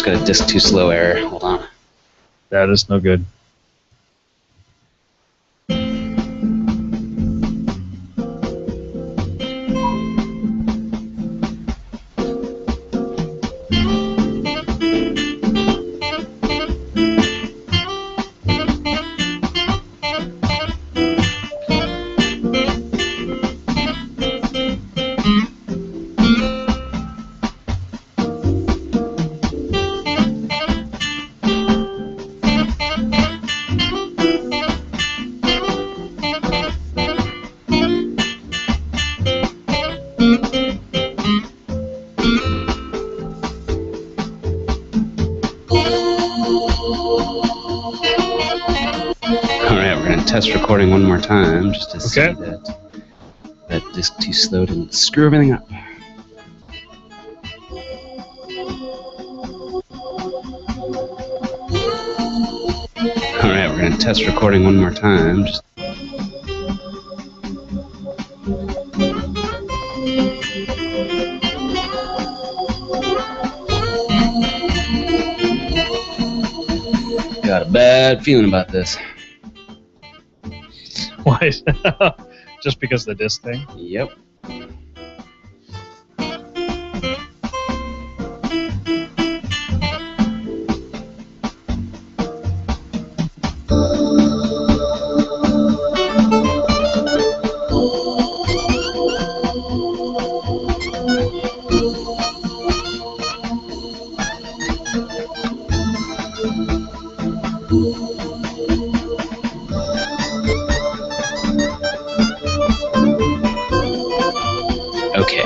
got a disk too slow error. Hold on. That is no good. Test recording one more time just to see Okay. that disk too slow didn't screw everything up. Alright, we're going to test recording one more time. Got a bad feeling about this. Why? Just because of the disk thing? Yep. Okay.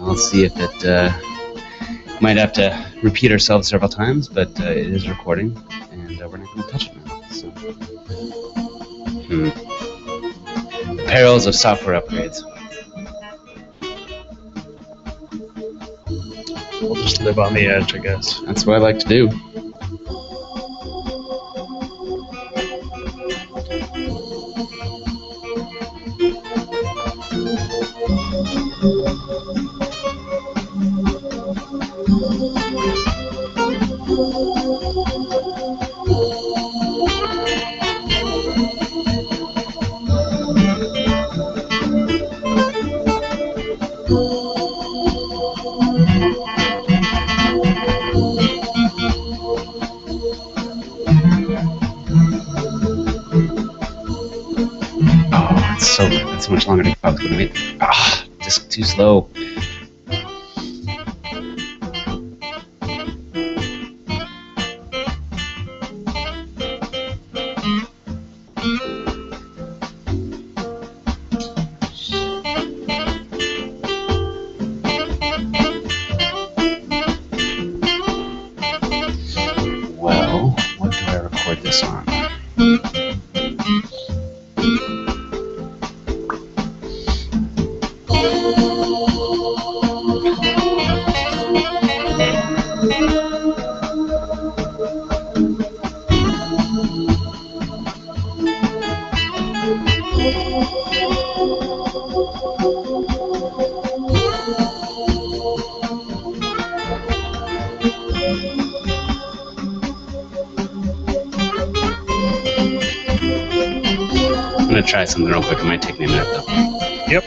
Let's see if it might have to repeat ourselves several times, but it is recording, and we're not going to touch it now. So. Perils of software upgrades. We'll just live on the edge, I guess. That's what I like to do. So much longer to go. Disk too slow. Well, what do I record this on? I'm going to try something real quick. It might take me a minute, though. Yep.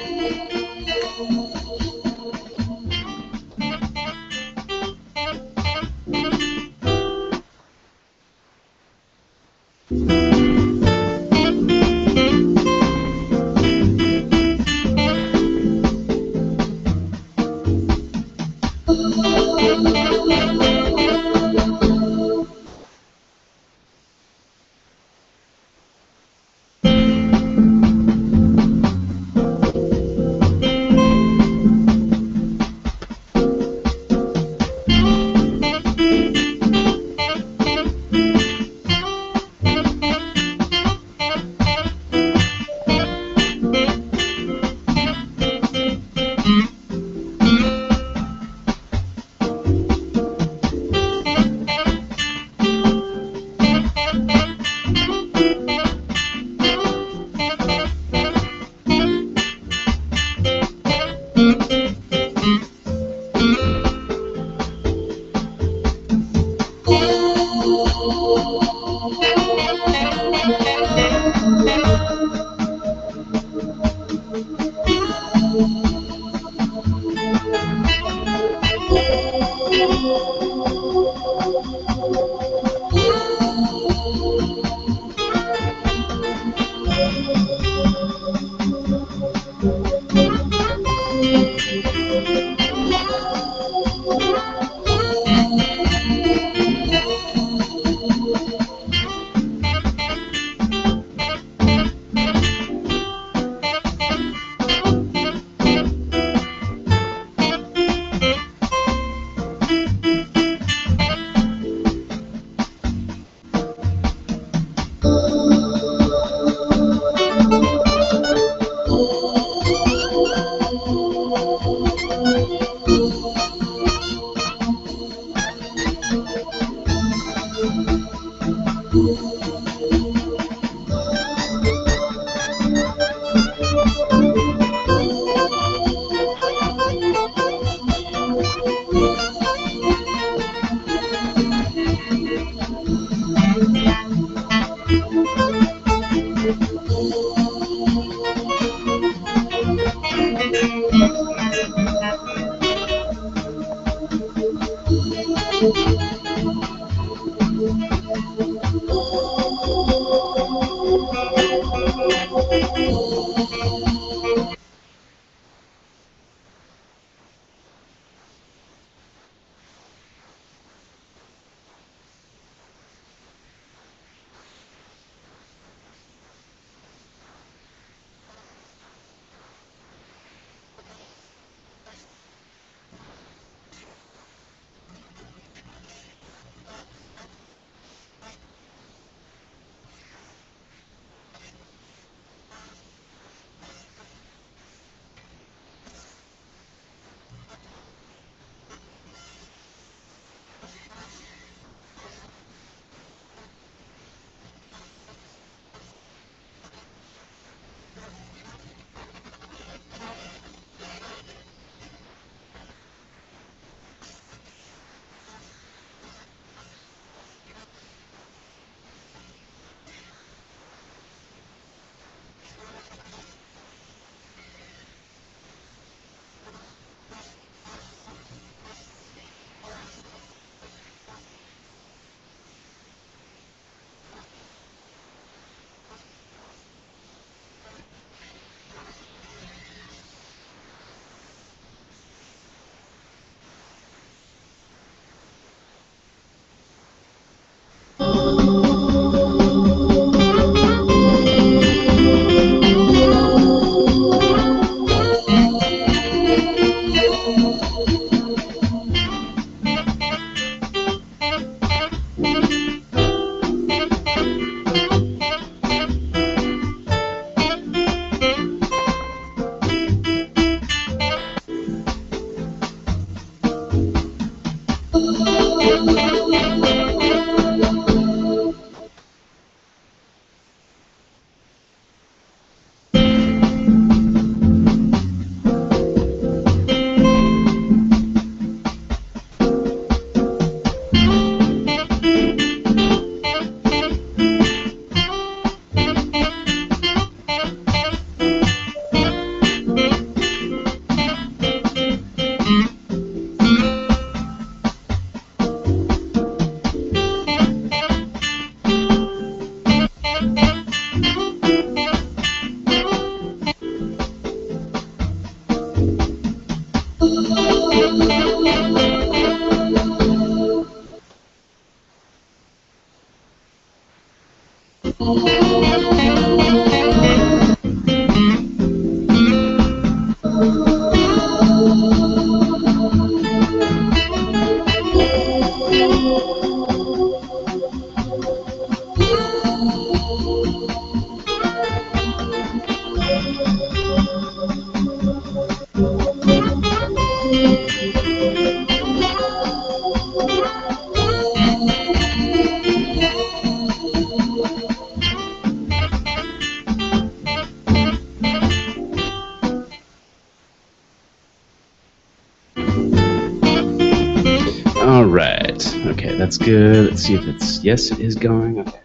All right. Okay, that's good. Let's see if it's... Yes, it is going. Okay.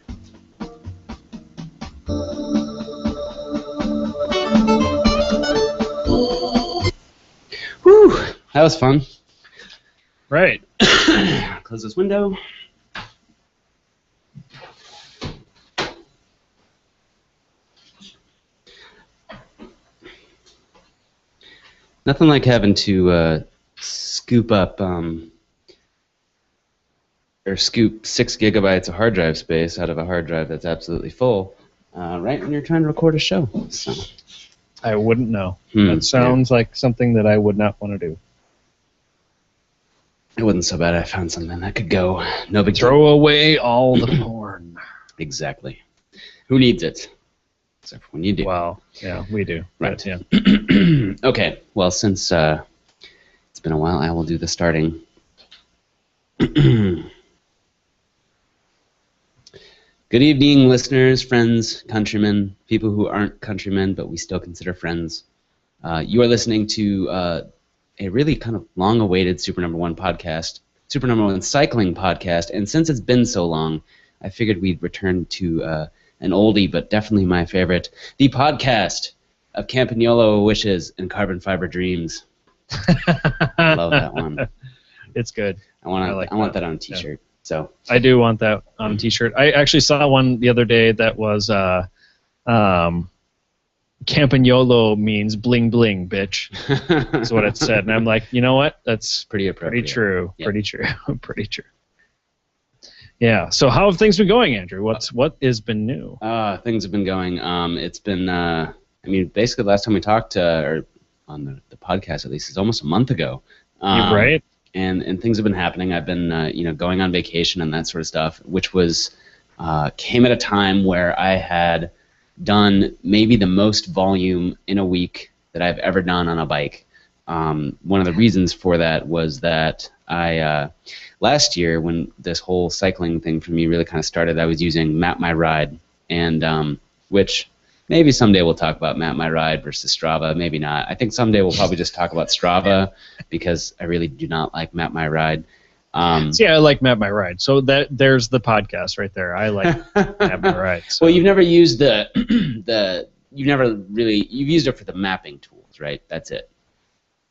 Whew, that was fun. Right. Close this window. Nothing like having to scoop up or scoop 6 gigabytes of hard drive space out of a hard drive that's absolutely full, right when you're trying to record a show. So. I wouldn't know. That sounds like something that I would not want to do. It wasn't so bad. I found something that could go. No big Throw away all the porn. Exactly. Who needs it? Except for when you do. Well, yeah, we do. Right. But, yeah. Okay. Well, since it's been a while, I will do the starting. Good evening, listeners, friends, countrymen, people who aren't countrymen, but we still consider friends. You are listening to a really kind of long-awaited Super Number One podcast, Super Number One cycling podcast, and since it's been so long, I figured we'd return to an oldie, but definitely my favorite, the podcast of Campagnolo Wishes and Carbon Fiber Dreams. I love that one. It's good. I want that on a T-shirt. Yeah. So I do want that on a T-shirt. I actually saw one the other day that was Campagnolo means bling bling, bitch. That's what it said, and I'm like, you know what? That's pretty appropriate. Pretty true. Yep. Pretty true. Pretty true. Yeah. So how have things been going, Andrew? What has been new? Things have been going. It's been. I mean, basically, the last time we talked, or on the podcast at least, is almost a month ago. You're right. And things have been happening. I've been going on vacation and that sort of stuff, which was came at a time where I had done maybe the most volume in a week that I've ever done on a bike. One of the reasons for that was that I last year, when this whole cycling thing for me really kind of started, I was using Map My Ride, and which maybe someday we'll talk about Map My Ride versus Strava, maybe not. I think someday we'll probably just talk about Strava because I really do not like Map My Ride. Yeah, I like Map My Ride. So there's the podcast right there. I like Map My Ride. So. Well, you've never used you've used it for the mapping tools, right? That's it.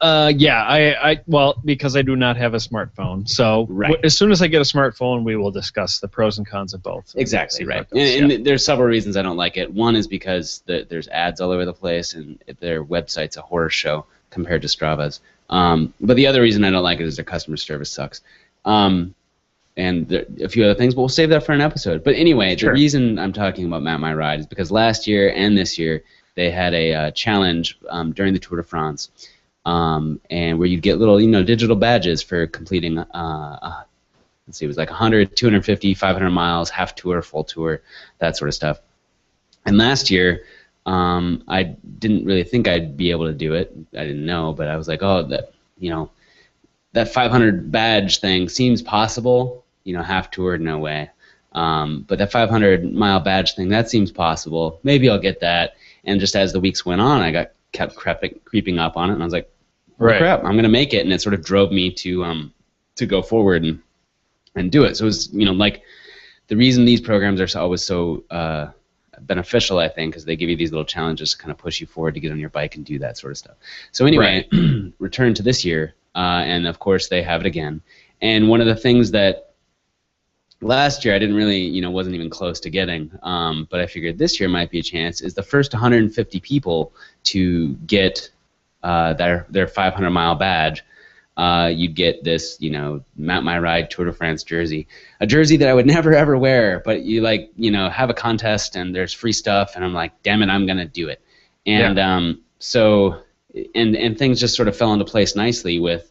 Yeah, well, because I do not have a smartphone. So right. As soon as I get a smartphone, we will discuss the pros and cons of both. Exactly, right. And there's several reasons I don't like it. One is because there's ads all over the place, and their website's a horror show compared to Strava's. But the other reason I don't like it is their customer service sucks. And a few other things, but we'll save that for an episode. But anyway, sure. The reason I'm talking about Map My Ride is because last year and this year they had a challenge during the Tour de France. And where you'd get little, digital badges for completing, it was like 100, 250, 500 miles, half tour, full tour, that sort of stuff. And last year, I didn't really think I'd be able to do it. I didn't know, but I was like, that 500 badge thing seems possible. Half tour, no way. But that 500 mile badge thing, that seems possible. Maybe I'll get that. And just as the weeks went on, I kept creeping up on it, and I was like, right. Crap, I'm going to make it. And it sort of drove me to go forward and do it. So it was, like the reason these programs are always so beneficial, I think, is they give you these little challenges to kind of push you forward to get on your bike and do that sort of stuff. So anyway, right. Return to this year, and of course they have it again. And one of the things that last year I didn't really, wasn't even close to getting, but I figured this year might be a chance, is the first 150 people to get their 500-mile badge. You'd get this, Map My Ride Tour de France jersey, a jersey that I would never ever wear, but you have a contest and there's free stuff, and I'm like, damn it, I'm gonna do it. And so things just sort of fell into place nicely with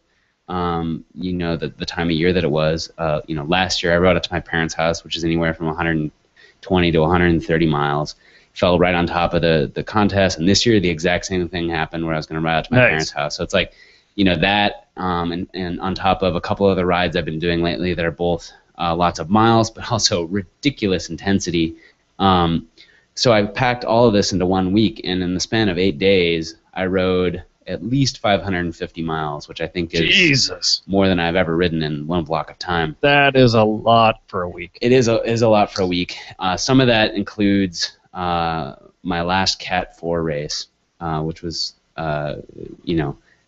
the time of year that it was. Last year I rode up to my parents' house, which is anywhere from 120 to 130 miles. Fell right on top of the contest, and this year the exact same thing happened where I was going to ride out to my parents' house. So it's like, that, and on top of a couple of the rides I've been doing lately that are both lots of miles, but also ridiculous intensity. So I packed all of this into 1 week, and in the span of 8 days, I rode at least 550 miles, which I think is Jesus. More than I've ever ridden in one block of time. That is a lot for a week. It is a lot for a week. Some of that includes my last Cat 4 race, which was,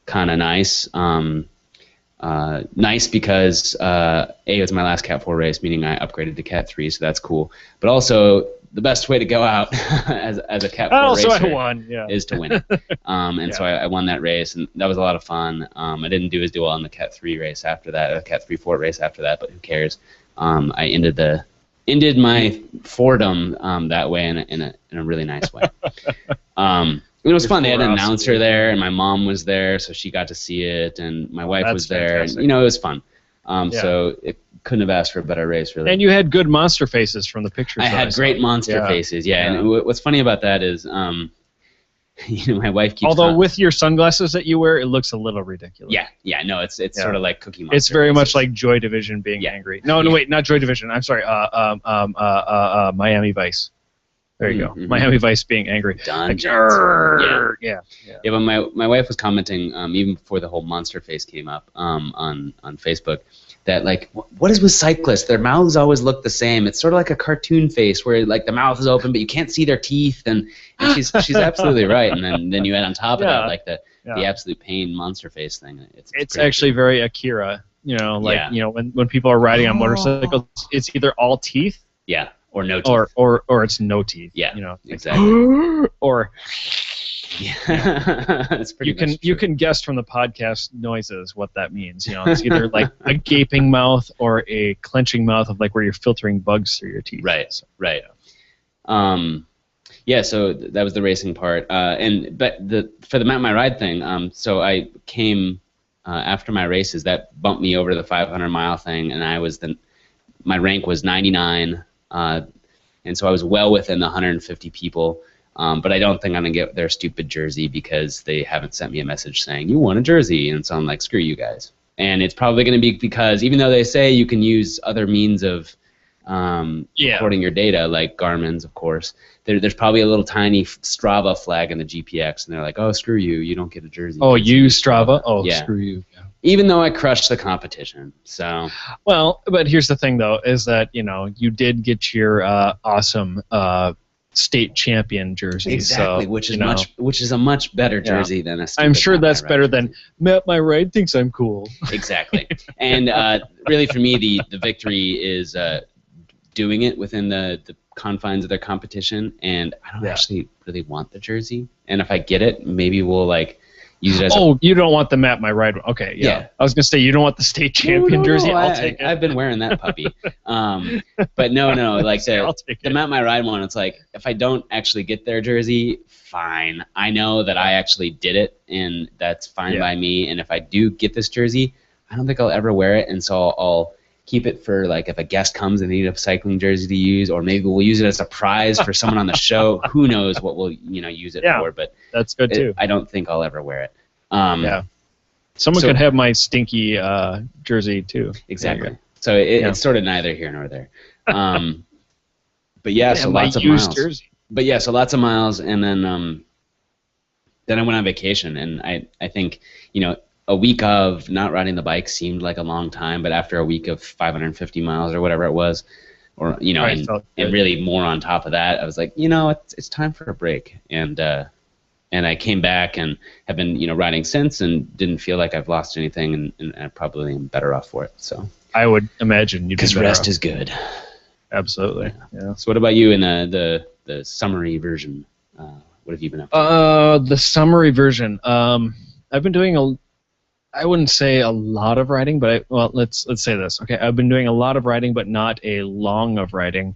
kind of nice. Nice because it was my last Cat 4 race, meaning I upgraded to Cat 3, so that's cool. But also, the best way to go out as a Cat 4 racer I won, yeah. is to win it. And so I won that race, and that was a lot of fun. I didn't do as well in the Cat 3 race after that, a Cat 3 Fort race after that, but who cares? I ended my Fordham that way in a really nice way. It was fun. They had an announcer there, and my mom was there, so she got to see it, and my wife was there. And, it was fun. So it couldn't have asked for a better race, really. And you had good monster faces from the pictures. I had great monster faces, yeah. And what's funny about that is, my wife keeps. Although with your sunglasses that you wear, it looks a little ridiculous. Yeah. No, it's sort of like Cookie Monster. It's very much like Joy Division being angry. No, wait, not Joy Division. I'm sorry. Miami Vice. There you go. Miami Vice being angry. Dungeons. Yeah. But my wife was commenting even before the whole monster face came up on Facebook that like what is with cyclists? Their mouths always look the same. It's sort of like a cartoon face where like the mouth is open but you can't see their teeth, and she's absolutely right. And then you add on top of that like the absolute pain monster face thing. It's actually very Akira. When people are riding on motorcycles, it's either all teeth. Yeah. Or no teeth. Or it's no teeth. Yeah. Exactly. Or it's pretty you can guess from the podcast noises what that means. It's either like a gaping mouth or a clenching mouth of like where you're filtering bugs through your teeth. Right. So that was the racing part. But for the Mount My Ride thing, so I came after my races that bumped me over to the 500-mile thing, and my rank was 99. And so I was well within the 150 people, but I don't think I'm going to get their stupid jersey because they haven't sent me a message saying, you won a jersey, and so I'm like, screw you guys. And it's probably going to be because even though they say you can use other means of recording your data, like Garmin's, of course, there's probably a little tiny Strava flag in the GPX, and they're like, oh, screw you, you don't get a jersey. Oh, you Strava? Oh, yeah. Screw you. Yeah. Even though I crushed the competition, so. Well, but here's the thing, though, is that you did get your awesome state champion jersey. Exactly, so, which is a much better jersey than a. I'm sure that's better than Matt My Ride thinks I'm cool. Exactly, and really for me the victory is doing it within the confines of their competition, and I don't actually really want the jersey. And if I get it, maybe we'll like. Use it as you don't want the Map My Ride one. Okay, yeah. I was going to say, you don't want the state champion jersey? I'll take it. I've been wearing that puppy. But no, like the Map My Ride one, it's like, if I don't actually get their jersey, fine. I know that I actually did it, and that's fine by me. And if I do get this jersey, I don't think I'll ever wear it, and so I'll keep it for, like, if a guest comes and they need a cycling jersey to use, or maybe we'll use it as a prize for someone on the show. Who knows what we'll, use it for, but that's good too. I don't think I'll ever wear it. Someone could have my stinky jersey too. Exactly. So it's sort of neither here nor there. But so lots of miles. Jersey. But so lots of miles, and then I went on vacation, and I think a week of not riding the bike seemed like a long time, but after a week of 550 miles or whatever it was, or and really more on top of that, I was like, it's time for a break, and I came back and have been riding since, and didn't feel like I've lost anything, and I probably am better off for it. So I would imagine you'd be better rest off. is good. Absolutely. Yeah. So what about you in the summary version? What have you been up to? The summary version. I've been doing I wouldn't say a lot of riding, but let's say this. Okay, I've been doing a lot of riding, but not a long of riding.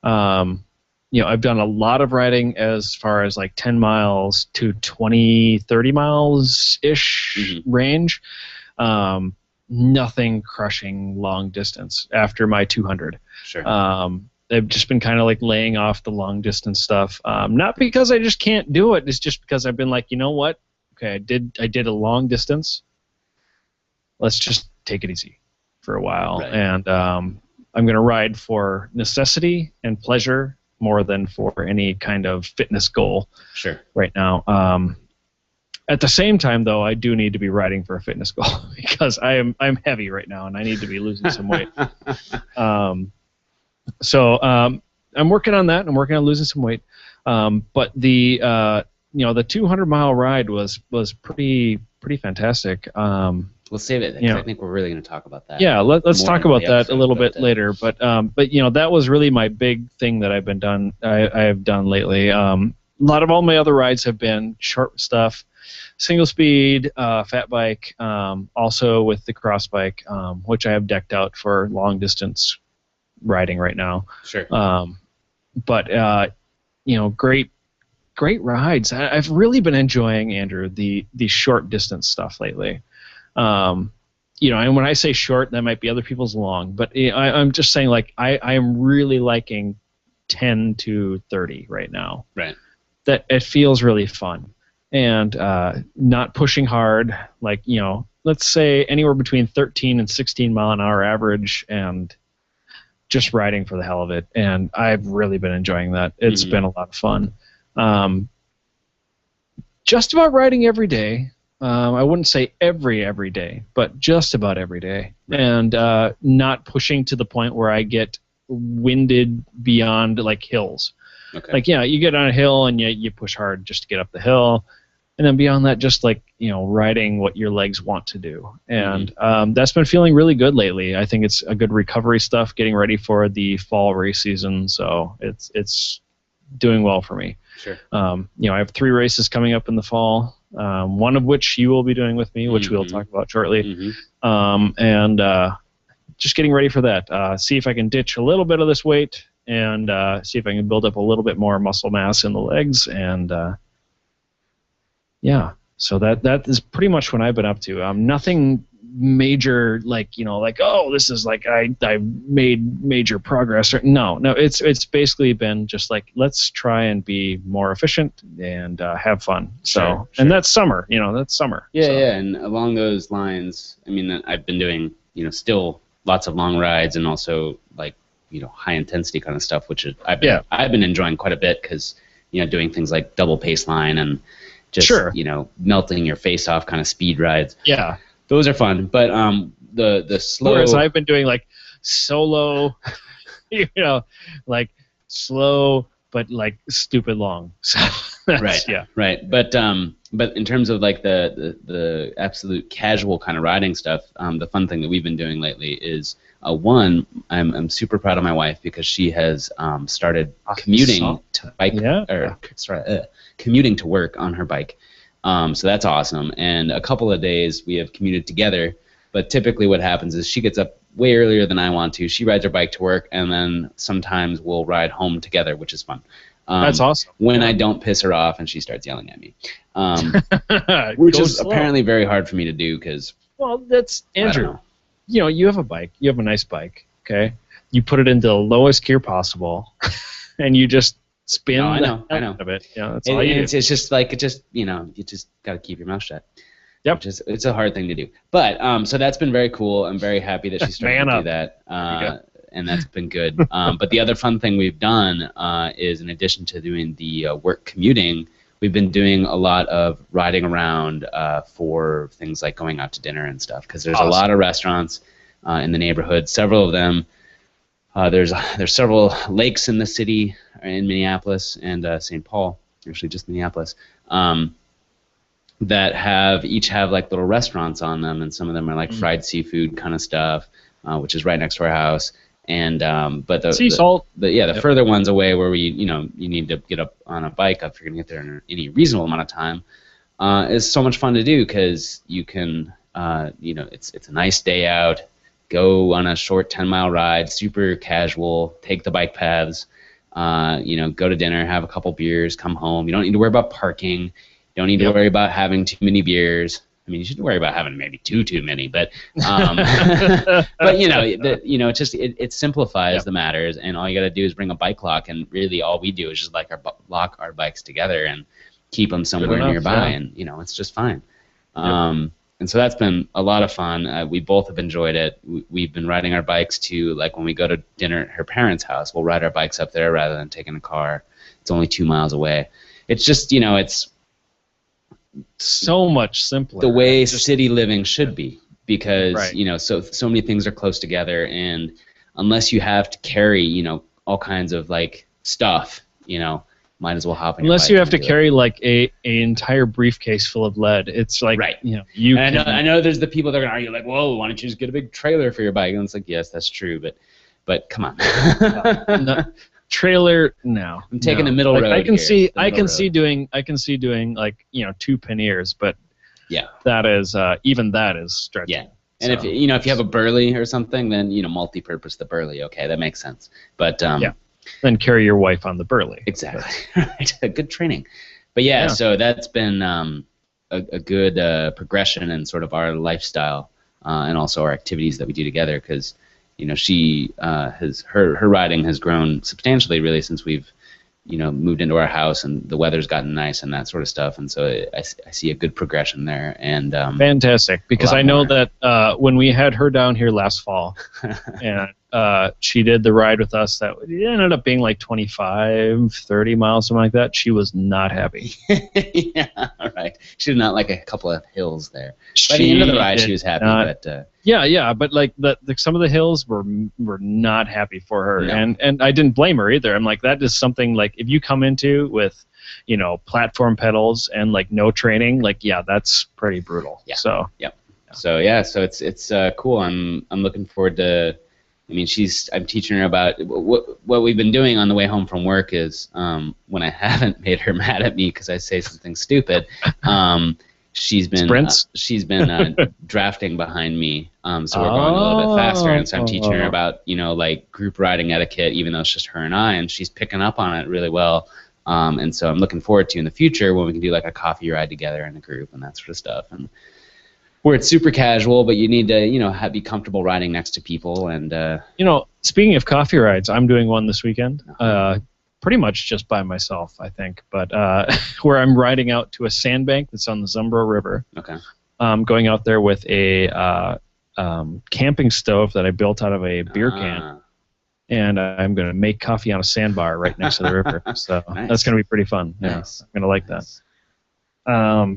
I've done a lot of riding as far as like 10 miles to 20, 30 miles-ish range. Nothing crushing long distance after my 200. Sure. I've just been kind of like laying off the long distance stuff. Not because I just can't do it. It's just because I've been like, you know what? Okay, I did a long distance. Let's just take it easy for a while. Right. And I'm going to ride for necessity and pleasure more than for any kind of fitness goal. Sure. Right now. At the same time, though, I do need to be riding for a fitness goal because I'm heavy right now and I need to be losing some weight. So I'm working on that. I'm working on losing some weight. But the 200-mile ride was pretty fantastic. we'll save it because Yeah. I think we're really going to talk about that. Yeah, let's more talk in the about that a episode, little but, bit later. But that was really my big thing that I have done lately. A lot of all my other rides have been short stuff, single speed, fat bike, also with the cross bike, which I have decked out for long distance riding right now. Sure. But great rides. I've really been enjoying, Andrew, the short distance stuff lately. And when I say short, that might be other people's long, but I'm just saying, like, I am really liking 10 to 30 right now. Right. That it feels really fun, and not pushing hard. Like, let's say anywhere between 13 and 16 mile an hour average, and just riding for the hell of it. And I've really been enjoying that. It's been a lot of fun. Just about riding every day. I wouldn't say every day, but just about every day. Right. And not pushing to the point where I get winded beyond, like, hills. Okay. Like, you get on a hill and you push hard just to get up the hill. And then beyond that, just, like, riding what your legs want to do. And that's been feeling really good lately. I think it's a good recovery stuff, getting ready for the fall race season. So it's doing well for me. Sure. I have 3 races coming up in the fall, one of which you will be doing with me, which we'll talk about shortly. And just getting ready for that. See if I can ditch a little bit of this weight and see if I can build up a little bit more muscle mass in the legs. And so that is pretty much what I've been up to. Nothing major, like, oh, this is like I made major progress. No, it's basically been just like, let's try and be more efficient and have fun. Sure. And that's summer. That's summer. Yeah, so. yeah. And along those lines, I mean, I've been doing still lots of long rides and also, like, high intensity kind of stuff, which I've been enjoying quite a bit because doing things like double pace line and just melting your face off kind of speed rides. Yeah. Those are fun, but the slow. Whereas I've been doing, like, solo, like slow but, like, stupid long. So right. Yeah. Right. But in terms of, like, the absolute casual kind of riding stuff, the fun thing that we've been doing lately is one. I'm super proud of my wife because she has started commuting to bike commuting to work on her bike. So that's awesome. And a couple of days we have commuted together, but typically what happens is she gets up way earlier than I want to. She rides her bike to work, and then sometimes we'll ride home together, which is fun. That's awesome. When I don't piss her off and she starts yelling at me, which is apparently very hard for me to do because. Well, that's Andrew. You have a bike. You have a nice bike. Okay, you put it into the lowest gear possible, and you just spin. No, I know. Of it. That's all you do. It's just like you just got to keep your mouth shut. Yep. It's a hard thing to do. But so that's been very cool. I'm very happy that she's starting to do that. And that's been good. But the other fun thing we've done is, in addition to doing the work commuting, we've been doing a lot of riding around for things like going out to dinner and stuff. Because there's a lot of restaurants in the neighborhood. Several of them. There's several lakes in the city, in Minneapolis and St. Paul. Actually, just Minneapolis. That each have like little restaurants on them, and some of them are like fried seafood kind of stuff, which is right next to our house. And but the sea salt. The further ones away where you need to get up on a bike if you're gonna get there in any reasonable amount of time, is so much fun to do because you can it's a nice day out, go on a short 10-mile ride, super casual, take the bike paths, go to dinner, have a couple beers, come home. You don't need to worry about parking. You don't need to worry about having too many beers. I mean, you should worry about having maybe too many, but but it simplifies the matters, and all you got to do is bring a bike lock, and really all we do is just lock our bikes together and keep them somewhere nearby, and it's just fine. And so that's been a lot of fun. We both have enjoyed it. We've been riding our bikes to, like, when we go to dinner at her parents' house, we'll ride our bikes up there rather than taking a car. It's only 2 miles away. It's just it's so much simpler. The way city living should be, because so many things are close together, and unless you have to carry all kinds of like stuff, might as well hop on Unless your you bike have to and do carry like a entire briefcase full of lead. It's like, Right. you And can. I know there's the people that are going to argue like, whoa, why don't you just get a big trailer for your bike? And it's like, yes, that's true, but come on. No, trailer, no. I'm taking no. the middle road. I can here, see. the I middle can road. see doing like 2 panniers, but Yeah. that is even that is stretching. Yeah. And if you have a Burley or something, then multi-purpose the Burley. Okay, that makes sense. But Yeah. Then carry your wife on the Burley. exactly. Right. Good training. But yeah, so that's been a good progression in sort of our lifestyle and also our activities that we do together, because she her riding has grown substantially really since we've moved into our house and the weather's gotten nice and that sort of stuff, and so I see a good progression there. And Fantastic, because I know more. that when we had her down here last fall, and she did the ride with us, that it ended up being like 25, 30 miles, something like that. She was not happy. Yeah, right. She did not like a couple of hills there. By the end of the ride, she was happy, but Yeah, but like some of the hills were not happy for her, No. and I didn't blame her either. I'm like, that is something like if you come into with, platform pedals and like no training, like that's pretty brutal. Yeah. So So it's cool. I'm looking forward to. I mean, I'm teaching her about what we've been doing on the way home from work is when I haven't made her mad at me because I say something stupid. She's been Sprints? drafting behind me, so we're going a little bit faster, and so I'm teaching her about like group riding etiquette, even though it's just her and I, and she's picking up on it really well. And so I'm looking forward to in the future when we can do like a coffee ride together in a group and that sort of stuff, and where it's super casual, but you need to be comfortable riding next to people. And speaking of coffee rides, I'm doing one this weekend. Pretty much just by myself, I think, but where I'm riding out to a sandbank that's on the Zumbro River. Okay. Going out there with a camping stove that I built out of a beer can, and I'm going to make coffee on a sandbar right next to the river. So Nice. that's going to be pretty fun. Yeah, Nice. I'm going to like Nice. that. I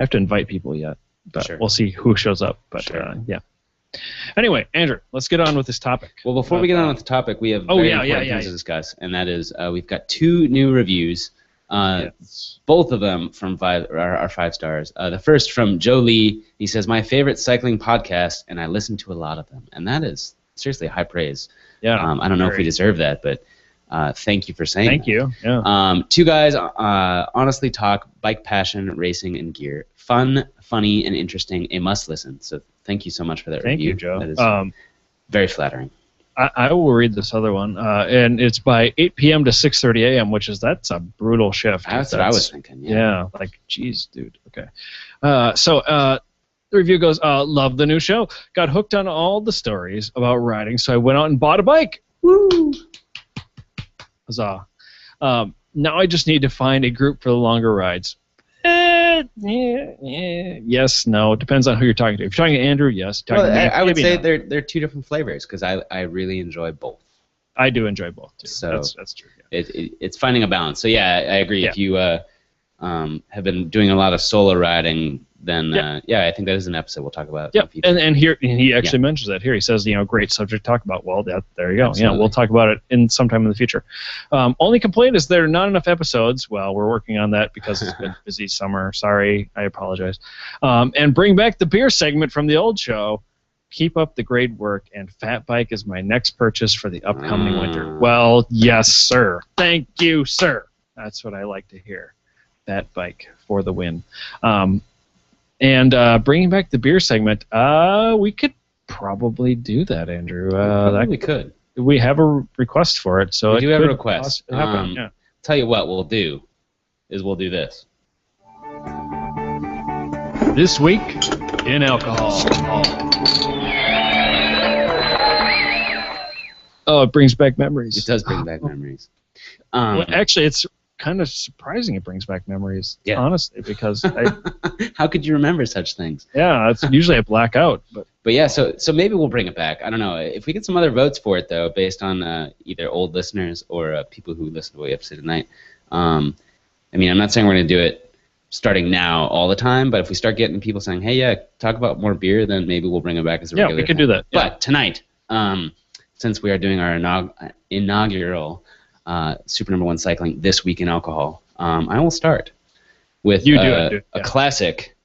have to invite people yet, but Sure. we'll see who shows up. But Sure. yeah. Anyway, Andrew, let's get on with this topic. Well, before we get on with the topic, we have very important things to discuss, and that is we've got 2 new reviews, Yes. both of them from our 5 stars. The first from Joe Lee. He says, "My favorite cycling podcast, and I listen to a lot of them," and that is seriously high praise. Yeah. I don't know if we deserve that, but thank you for saying. Thank that. you. Yeah. 2 guys honestly talk bike passion, racing, and gear. Fun, funny, and interesting. A must listen. So thank you so much for that Thank review. you, Joe. That is very flattering. I will read this other one, and it's by 8 p.m. to 6:30 a.m., that's a brutal shift. That's what I was thinking. Yeah, like, geez, dude. Okay. So the review goes, love the new show. Got hooked on all the stories about riding, so I went out and bought a bike. Woo! Huzzah. Now I just need to find a group for the longer rides. Yes, no. Depends on who you're talking to. If you're talking to Andrew, yes. Well, Talking to me, I would maybe say not. they're 2 different flavors because I really enjoy both. I do enjoy both, too. So that's true. Yeah. It's finding a balance. So yeah, I agree. Yeah. If you have been doing a lot of solo riding, then I think that is an episode we'll talk about. Yep, and here he actually mentions that here. He says, great subject to talk about. Well, there you go. Absolutely. Yeah, we'll talk about it in sometime in the future. Only complaint is there are not enough episodes. Well, we're working on that because it's been a busy summer. Sorry, I apologize. And bring back the beer segment from the old show. Keep up the great work, and Fat Bike is my next purchase for the upcoming winter. Well, yes, sir. Thank you, sir. That's what I like to hear. Fat Bike for the win. And bringing back the beer segment, we could probably do that, Andrew. We could. We have a request for it, so We it do have a could request. happen, yeah. Tell you what we'll do is we'll do this. This week in alcohol. Oh, it brings back memories. It does bring back memories. Well, actually, it's kind of surprising it brings back memories, honestly, because how could you remember such things? it's usually a blackout. But yeah, so maybe we'll bring it back. I don't know. If we get some other votes for it, though, based on either old listeners or people who listen to what we have to say tonight. I mean, I'm not saying we're going to do it starting now all the time, but if we start getting people saying, hey, yeah, talk about more beer, then maybe we'll bring it back as a regular we could thing. do that. Yeah. But tonight, since we are doing our inaugural Super Number One Cycling This Week in Alcohol. I will start with a classic,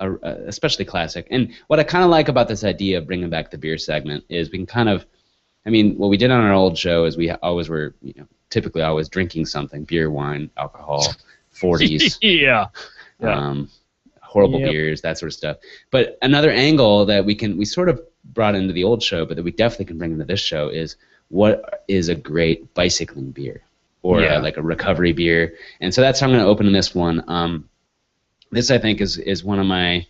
especially classic. And what I kind of like about this idea of bringing back the beer segment is we can kind of, I mean, what we did on our old show is we always were, typically always drinking something, beer, wine, alcohol, 40s. Yeah. Horrible beers, that sort of stuff. But another angle that we sort of brought into the old show, but that we definitely can bring into this show is what is a great bicycling beer or like a recovery beer. And so that's how I'm going to open in this one. This I think is one of my,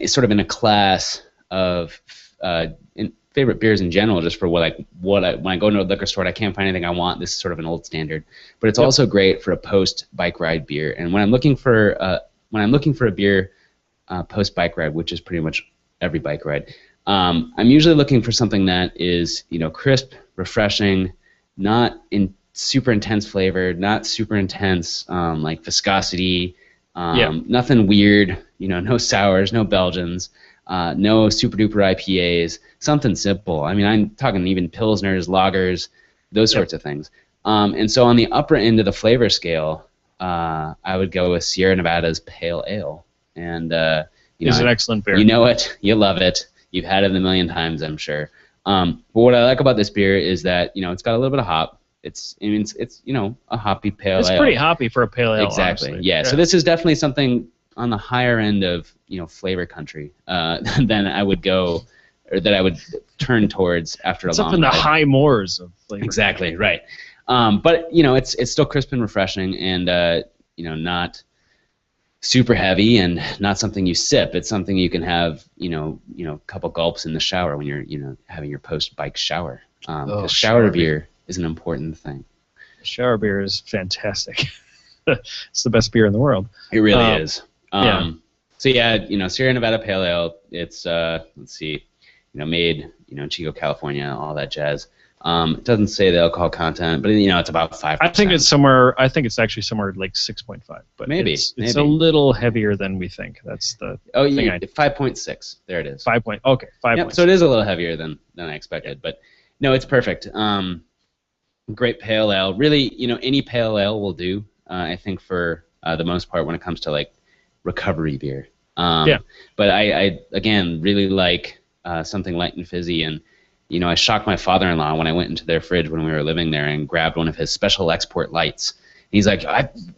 sort of in a class of favorite beers in general, just for when I go into a liquor store and I can't find anything I want. This is sort of an old standard, but it's also great for a post bike ride beer. And when I'm looking for a beer post bike ride, which is pretty much every bike ride, I'm usually looking for something that is crisp, refreshing, not in super intense flavor, not super intense like viscosity, nothing weird, no sours, no Belgians. No super duper IPAs, something simple. I mean, I'm talking even Pilsners, lagers, those sorts of things. And so on the upper end of the flavor scale, I would go with Sierra Nevada's Pale Ale. And it's an excellent beer. You know it, you love it, you've had it a million times, I'm sure. But what I like about this beer is that it's got a little bit of hop. It's a hoppy pale ale. It's pretty hoppy for a pale ale. Exactly. Honestly. Yeah. So this is definitely something on the higher end of flavor country than I would go, or that I would turn towards after a long. It's up in the high moors of flavor. Exactly right. But it's still crisp and refreshing, and not super heavy, and not something you sip. It's something you can have a couple gulps in the shower when you're having your post bike shower. Shower beer is an important thing. Shower beer is fantastic. It's the best beer in the world. It really is. So Sierra Nevada Pale Ale. It's let's see, made in Chico, California, all that jazz. It doesn't say the alcohol content, but it's about 5%. I think it's somewhere. I think it's actually somewhere like 6.5. But maybe it's a little heavier than we think. That's the thing. 5.6. There it is. 5. Okay, 5. Yep, so it is a little heavier than I expected, but no, it's perfect. Great pale ale. Really, any pale ale will do. I think for the most part when it comes to like recovery beer. But I again really like something light and fizzy, and I shocked my father-in-law when I went into their fridge when we were living there and grabbed one of his special export lights. And he's like,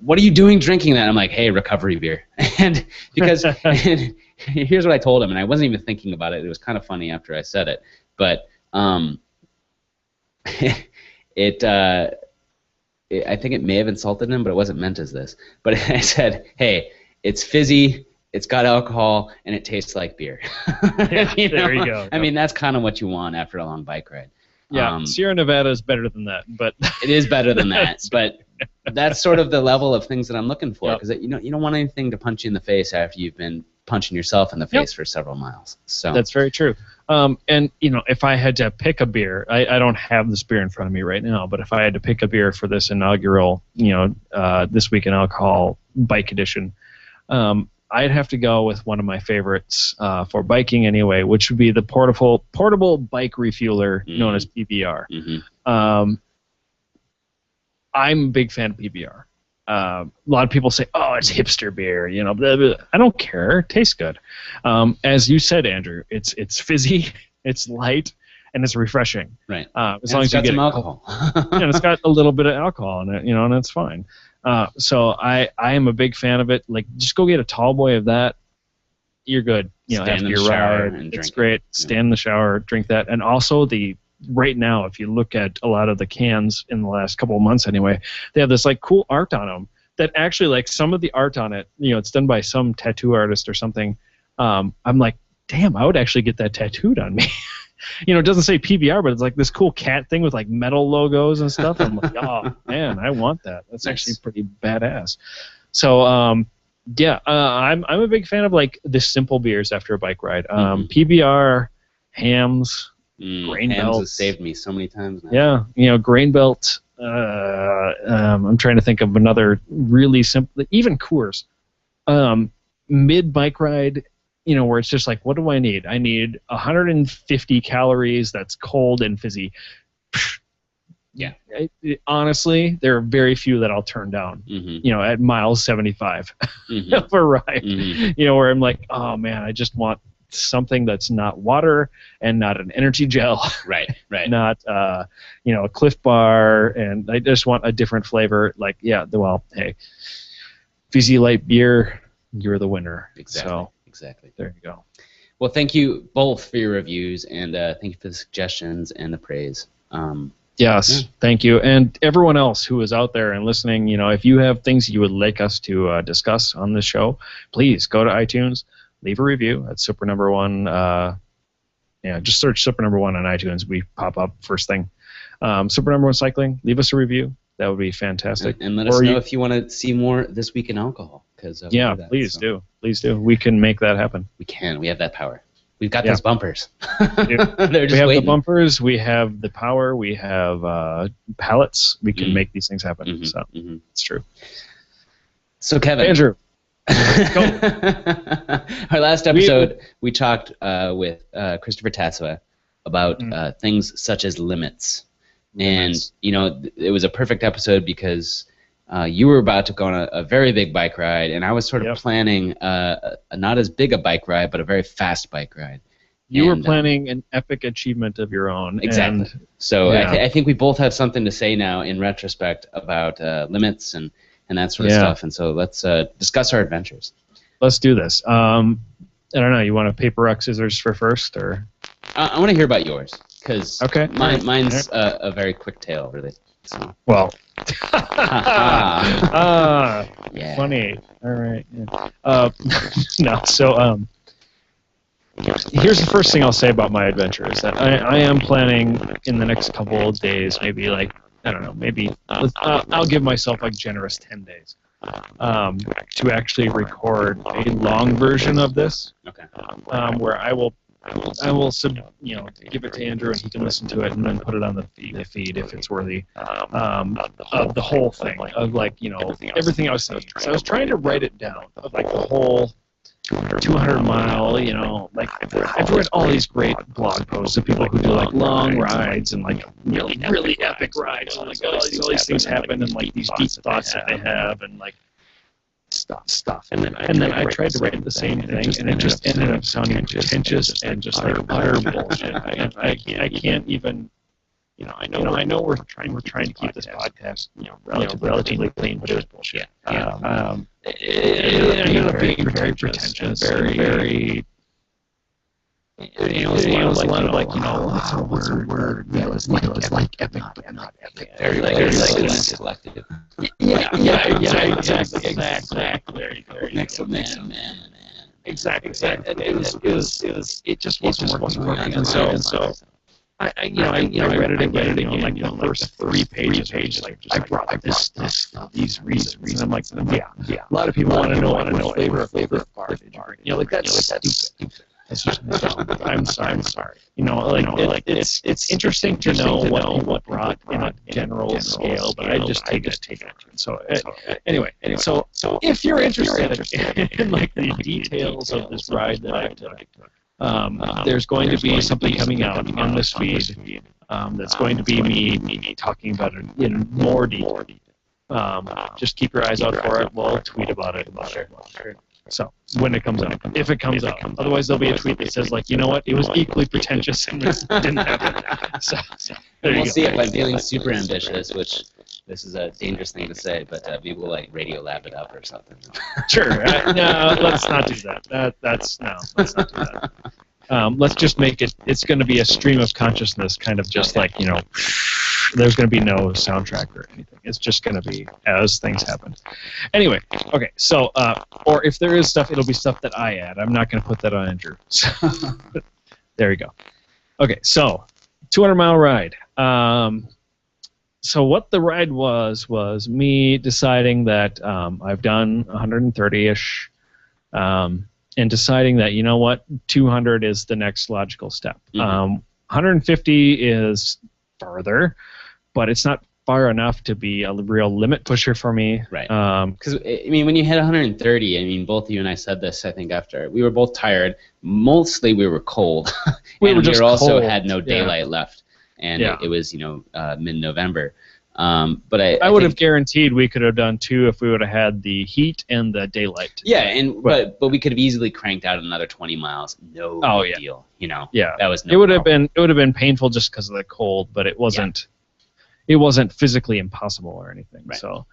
"What are you doing drinking that?" I'm like, "Hey, recovery beer." And because and here's what I told him, and I wasn't even thinking about it. It was kind of funny after I said it, but I think it may have insulted him, but it wasn't meant as this. But I said, "Hey, it's fizzy, it's got alcohol, and it tastes like beer." There you go. I mean, that's kind of what you want after a long bike ride. Yeah, Sierra Nevada is better than that, but it is better than that. But that's sort of the level of things that I'm looking for, because you don't want anything to punch you in the face after you've been punching yourself in the face for several miles. So that's very true. And if I had to pick a beer, I don't have this beer in front of me right now, but if I had to pick a beer for this inaugural, This Week in Alcohol bike edition, I'd have to go with one of my favorites for biking anyway, which would be the portable bike refueler known as PBR. Mm-hmm. I'm a big fan of PBR. A lot of people say, "Oh, it's hipster beer," blah, blah. I don't care. It tastes good. As you said, Andrew, it's fizzy, it's light, and it's refreshing. Right. As long as you get some alcohol. And it's got a little bit of alcohol in it, and it's fine. So I am a big fan of it. Like, just go get a tall boy of that. You're good. After your ride, it's great. Stand in the shower, drink that, and also right now, if you look at a lot of the cans in the last couple of months anyway, they have this like cool art on them that actually, like, some of the art on it, it's done by some tattoo artist or something. I'm like, damn, I would actually get that tattooed on me. It doesn't say PBR, but it's like this cool cat thing with like metal logos and stuff. I'm like, oh man, I want that. That's actually pretty badass. So I'm a big fan of like the simple beers after a bike ride. PBR, Hamm's, Grain Belt has saved me so many times now. Yeah, Grain Belt. I'm trying to think of another really simple. Even Coors. Mid bike ride, where it's just like, what do I need? I need 150 calories. That's cold and fizzy. Yeah. Honestly, there are very few that I'll turn down. Mm-hmm. You know, at miles 75 Mm-hmm. of a ride. Mm-hmm. You know, where I'm like, oh man, I just want something that's not water and not an energy gel. Right. Not you know, a Cliff Bar, and I just want a different flavor. Like, yeah, well, hey, Fizzy Light beer, you're the winner. Exactly. So exactly. there you go. Well, thank you both for your reviews, and thank you for the suggestions and the praise. Yes, thank you. And everyone else who is out there and listening, you know, if you have things you would like us to discuss on this show, please go to iTunes, leave a review at Super Number One. Yeah, just search Super Number One on iTunes. We pop up first thing. Super Number One Cycling, leave us a review. That would be fantastic. And let us know if you want to see more This Week in Alcohol. Yeah, please do. Please do. We can make that happen. We can. We have that power. We've got those bumpers. We They're just have waiting. the bumpers. We have the power. We have pallets. We can make these things happen. Mm-hmm. So it's true. So Kevin, Andrew, go. Our last episode, we talked with Christopher Tatsua about things such as limits. And, you know, it was a perfect episode because you were about to go on a very big bike ride, and I was sort of planning not as big a bike ride, but a very fast bike ride. You were planning an epic achievement of your own. Exactly. And, so I think we both have something to say now in retrospect about limits and that sort of stuff. And so let's discuss our adventures. Let's do this. I don't know. You want a paper, rock, scissors for first, or? I want to hear about yours because mine's a very quick tale, really. So. Well. Yeah. Funny. All right. Yeah. No. So here's the first thing I'll say about my adventure is that I am planning in the next couple of days, maybe like, I don't know, maybe I'll give myself like generous 10 days to actually record a long version of this. Okay. Where I will give it to Andrew and he can listen to it and then put it on the feed if it's worthy of the whole thing of like, you know, everything I was saying. So I was trying to write it down of like the whole 200 mile, you know, like I've read all these great blog posts of people who do like long rides and like really epic rides and like all these things happen and like these deep thoughts that they have and like stuff. And then I tried to write the same thing and it just ended up sounding pretentious and just like utter bullshit. I can't even. You know, I know we're trying to keep this podcast, you know, relatively clean, but it was bullshit. It ended up being very pretentious, very. You know, it was a lot of like, you know, what's a word? Yeah, it was like epic, but not epic. Very like selective. Yeah, exactly. Man. Exactly. It just wasn't working. And so. I read it again, like the first 3 pages, like I brought this these reasons, and I'm like, yeah. A lot of people want to know what flavor of garbage. You know, like that's stupid. That's just I'm sorry. You know, like it's interesting to know what people brought in a general scale, but I just take it. So anyway, so if you're interested in like the details of this ride that I took. There's going to be something coming out on this feed that's going to be me talking about it in more detail. Just keep your eyes out for it. We'll tweet about it. So when it comes out, if it comes out. Otherwise, there'll be a tweet that says like, you know what, it was equally pretentious and it didn't happen. So we'll see if I'm feeling super ambitious, which this is a dangerous thing to say, but maybe we'll like Radio Lab it up or something. Sure. No, let's not do that. Let's not do that. Let's just make it. It's going to be a stream of consciousness, kind of just like, you know. There's going to be no soundtrack or anything. It's just going to be as things happen. Anyway, okay. So, or if there is stuff, it'll be stuff that I add. I'm not going to put that on Andrew. So, there you go. Okay. So, 200-mile ride. So what the ride was me deciding that I've done 130-ish, and deciding that, you know what, 200 is the next logical step. 150 is farther, but it's not far enough to be a real limit pusher for me. Right. Because, I mean, when you hit 130, I mean, both you and I said this, I think, after. We were both tired. Mostly we were cold. We also had no daylight left. and Yeah. it was mid-November. But I would have think, guaranteed we could have done 2 if we would have had the heat and the daylight. yeah, but we could have easily cranked out another 20 miles. No Oh, big yeah. deal. Yeah, that was no it would have problem. been painful just because of the cold, but it wasn't physically impossible or anything. Right. So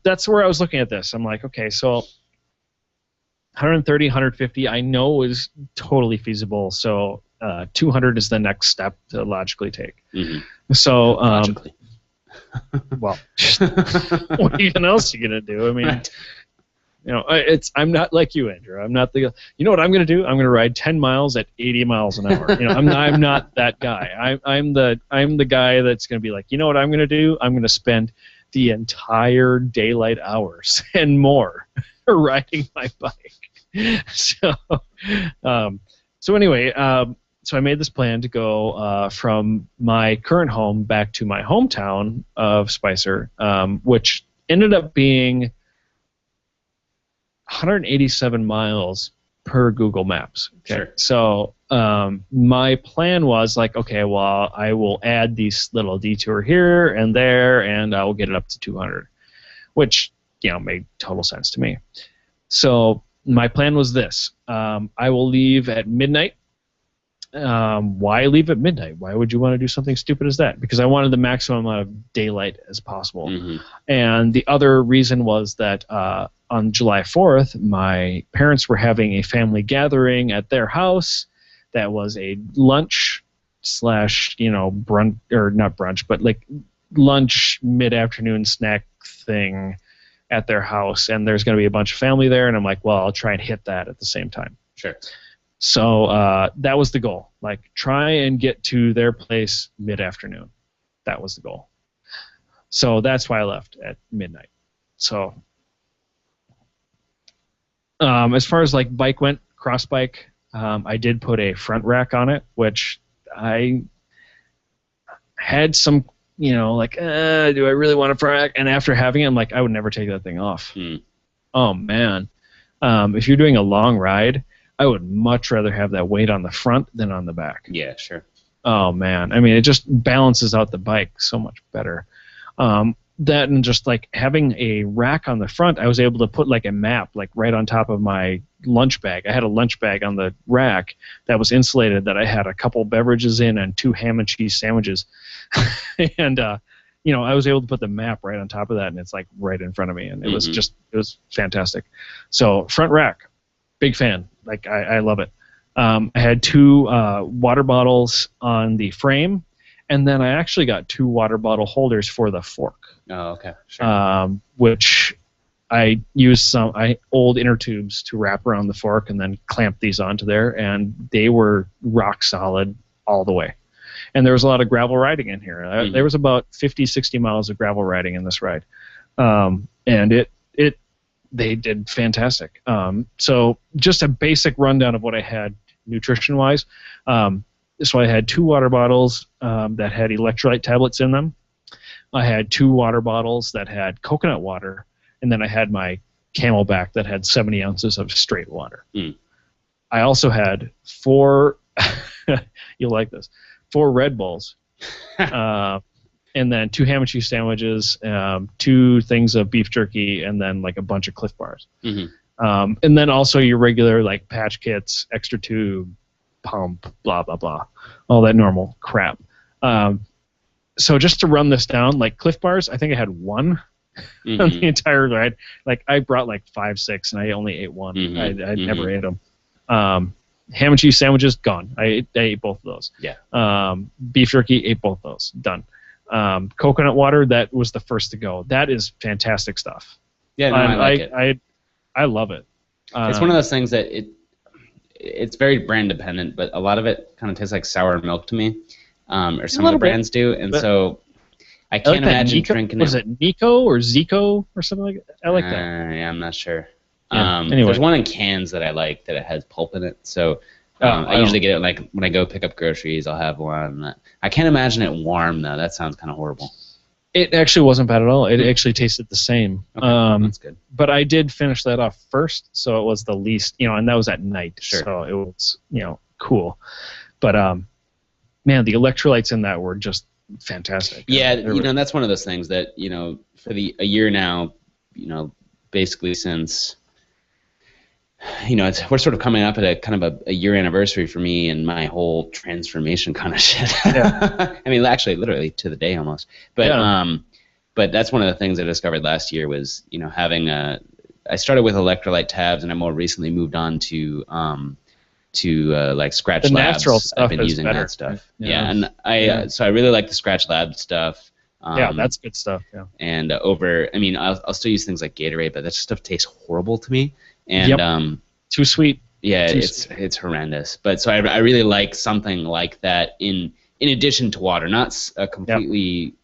that's where I was looking at this. I'm like, okay, so 130, 150, I know is totally feasible. So 200 is the next step to logically take. Mm-hmm. So Logically. well, what even else are you gonna do? I mean, Right. I'm not like you, Andrew. I'm not the. You know what I'm gonna do? I'm gonna ride 10 miles at 80 miles an hour. I'm not that guy. I'm the guy that's gonna be like, you know what I'm gonna do? I'm gonna spend the entire daylight hours and more riding my bike. So anyway, so I made this plan to go from my current home back to my hometown of Spicer, which ended up being 187 miles per Google Maps. Okay? Sure. So my plan was like, okay, well, I will add these little detour here and there, and I will get it up to 200, which made total sense to me. So my plan was this: I will leave at midnight. Why leave at midnight? Why would you want to do something stupid as that? Because I wanted the maximum amount of daylight as possible. Mm-hmm. And the other reason was that on July 4th, my parents were having a family gathering at their house. That was a lunch / brunch, or not brunch, but like lunch mid-afternoon snack thing at their house. And there's going to be a bunch of family there. And I'm like, well, I'll try and hit that at the same time. Sure. So that was the goal. Like, try and get to their place mid-afternoon. That was the goal. So that's why I left at midnight. So as far as like bike went, cross bike, I did put a front rack on it, which I had some, like, do I really want a front rack? And after having it, I'm like, I would never take that thing off. Oh, man. If you're doing a long ride, I would much rather have that weight on the front than on the back. Yeah, sure. Oh, man. I mean, it just balances out the bike so much better. That and just like having a rack on the front, I was able to put like a map like right on top of my lunch bag. I had a lunch bag on the rack that was insulated that I had a couple beverages in and 2 ham and cheese sandwiches. And, I was able to put the map right on top of that, and it's like right in front of me. And it was fantastic. So front rack, big fan. Like, I love it. I had 2 water bottles on the frame, and then I actually got 2 water bottle holders for the fork. Oh, okay. Sure. Which I used some old inner tubes to wrap around the fork and then clamp these onto there, and they were rock solid all the way. And there was a lot of gravel riding in here. Mm-hmm. There was about 50, 60 miles of gravel riding in this ride. And they did fantastic. So just a basic rundown of what I had nutrition-wise. So I had 2 water bottles that had electrolyte tablets in them. I had 2 water bottles that had coconut water, and then I had my Camelback that had 70 ounces of straight water. I also had 4, you'll like this, 4 Red Bulls, and then 2 ham and cheese sandwiches, 2 things of beef jerky, and then like a bunch of Cliff Bars. Mm-hmm. And then also your regular like patch kits, extra tube, pump, blah, blah, blah, all that normal crap. So just to run this down, like Cliff Bars, I think I had 1 on the entire ride. Like I brought like 5, 6, and I only ate 1. I never ate them. Ham and cheese sandwiches, gone. I ate both of those. Yeah. Beef jerky, ate both those. Done. Coconut water, that was the first to go. That is fantastic stuff. Yeah, no, I like it. I love it. It's one of those things that it's very brand dependent, but a lot of it kind of tastes like sour milk to me, or some of the brands do, and so I can't imagine drinking it. Was it Nico or Zico or something like that? I like that. Yeah, I'm not sure. Yeah. Anyway. There's one in cans that I like that it has pulp in it, so I usually get it like when I go pick up groceries. I'll have one. I can't imagine it warm though. That sounds kind of horrible. It actually wasn't bad at all. It actually tasted the same. Okay, that's good. But I did finish that off first, so it was the least, and that was at night. Sure. So it was, cool. But man, the electrolytes in that were just fantastic. Yeah, and that's one of those things that, for a year now, basically since, we're sort of coming up at a kind of a year anniversary for me and my whole transformation kind of shit. Yeah. I mean, actually, literally to the day almost. But but that's one of the things I discovered last year was, having I started with electrolyte tabs, and I more recently moved on to like Scratch the Labs. natural stuff I've been using better. that stuff. Yeah, and so I really like the Scratch Lab stuff. That's good stuff. Yeah. And I'll still use things like Gatorade, but that stuff tastes horrible to me. And too sweet. Yeah, it's horrendous. But so I really like something like that in addition to water, not completely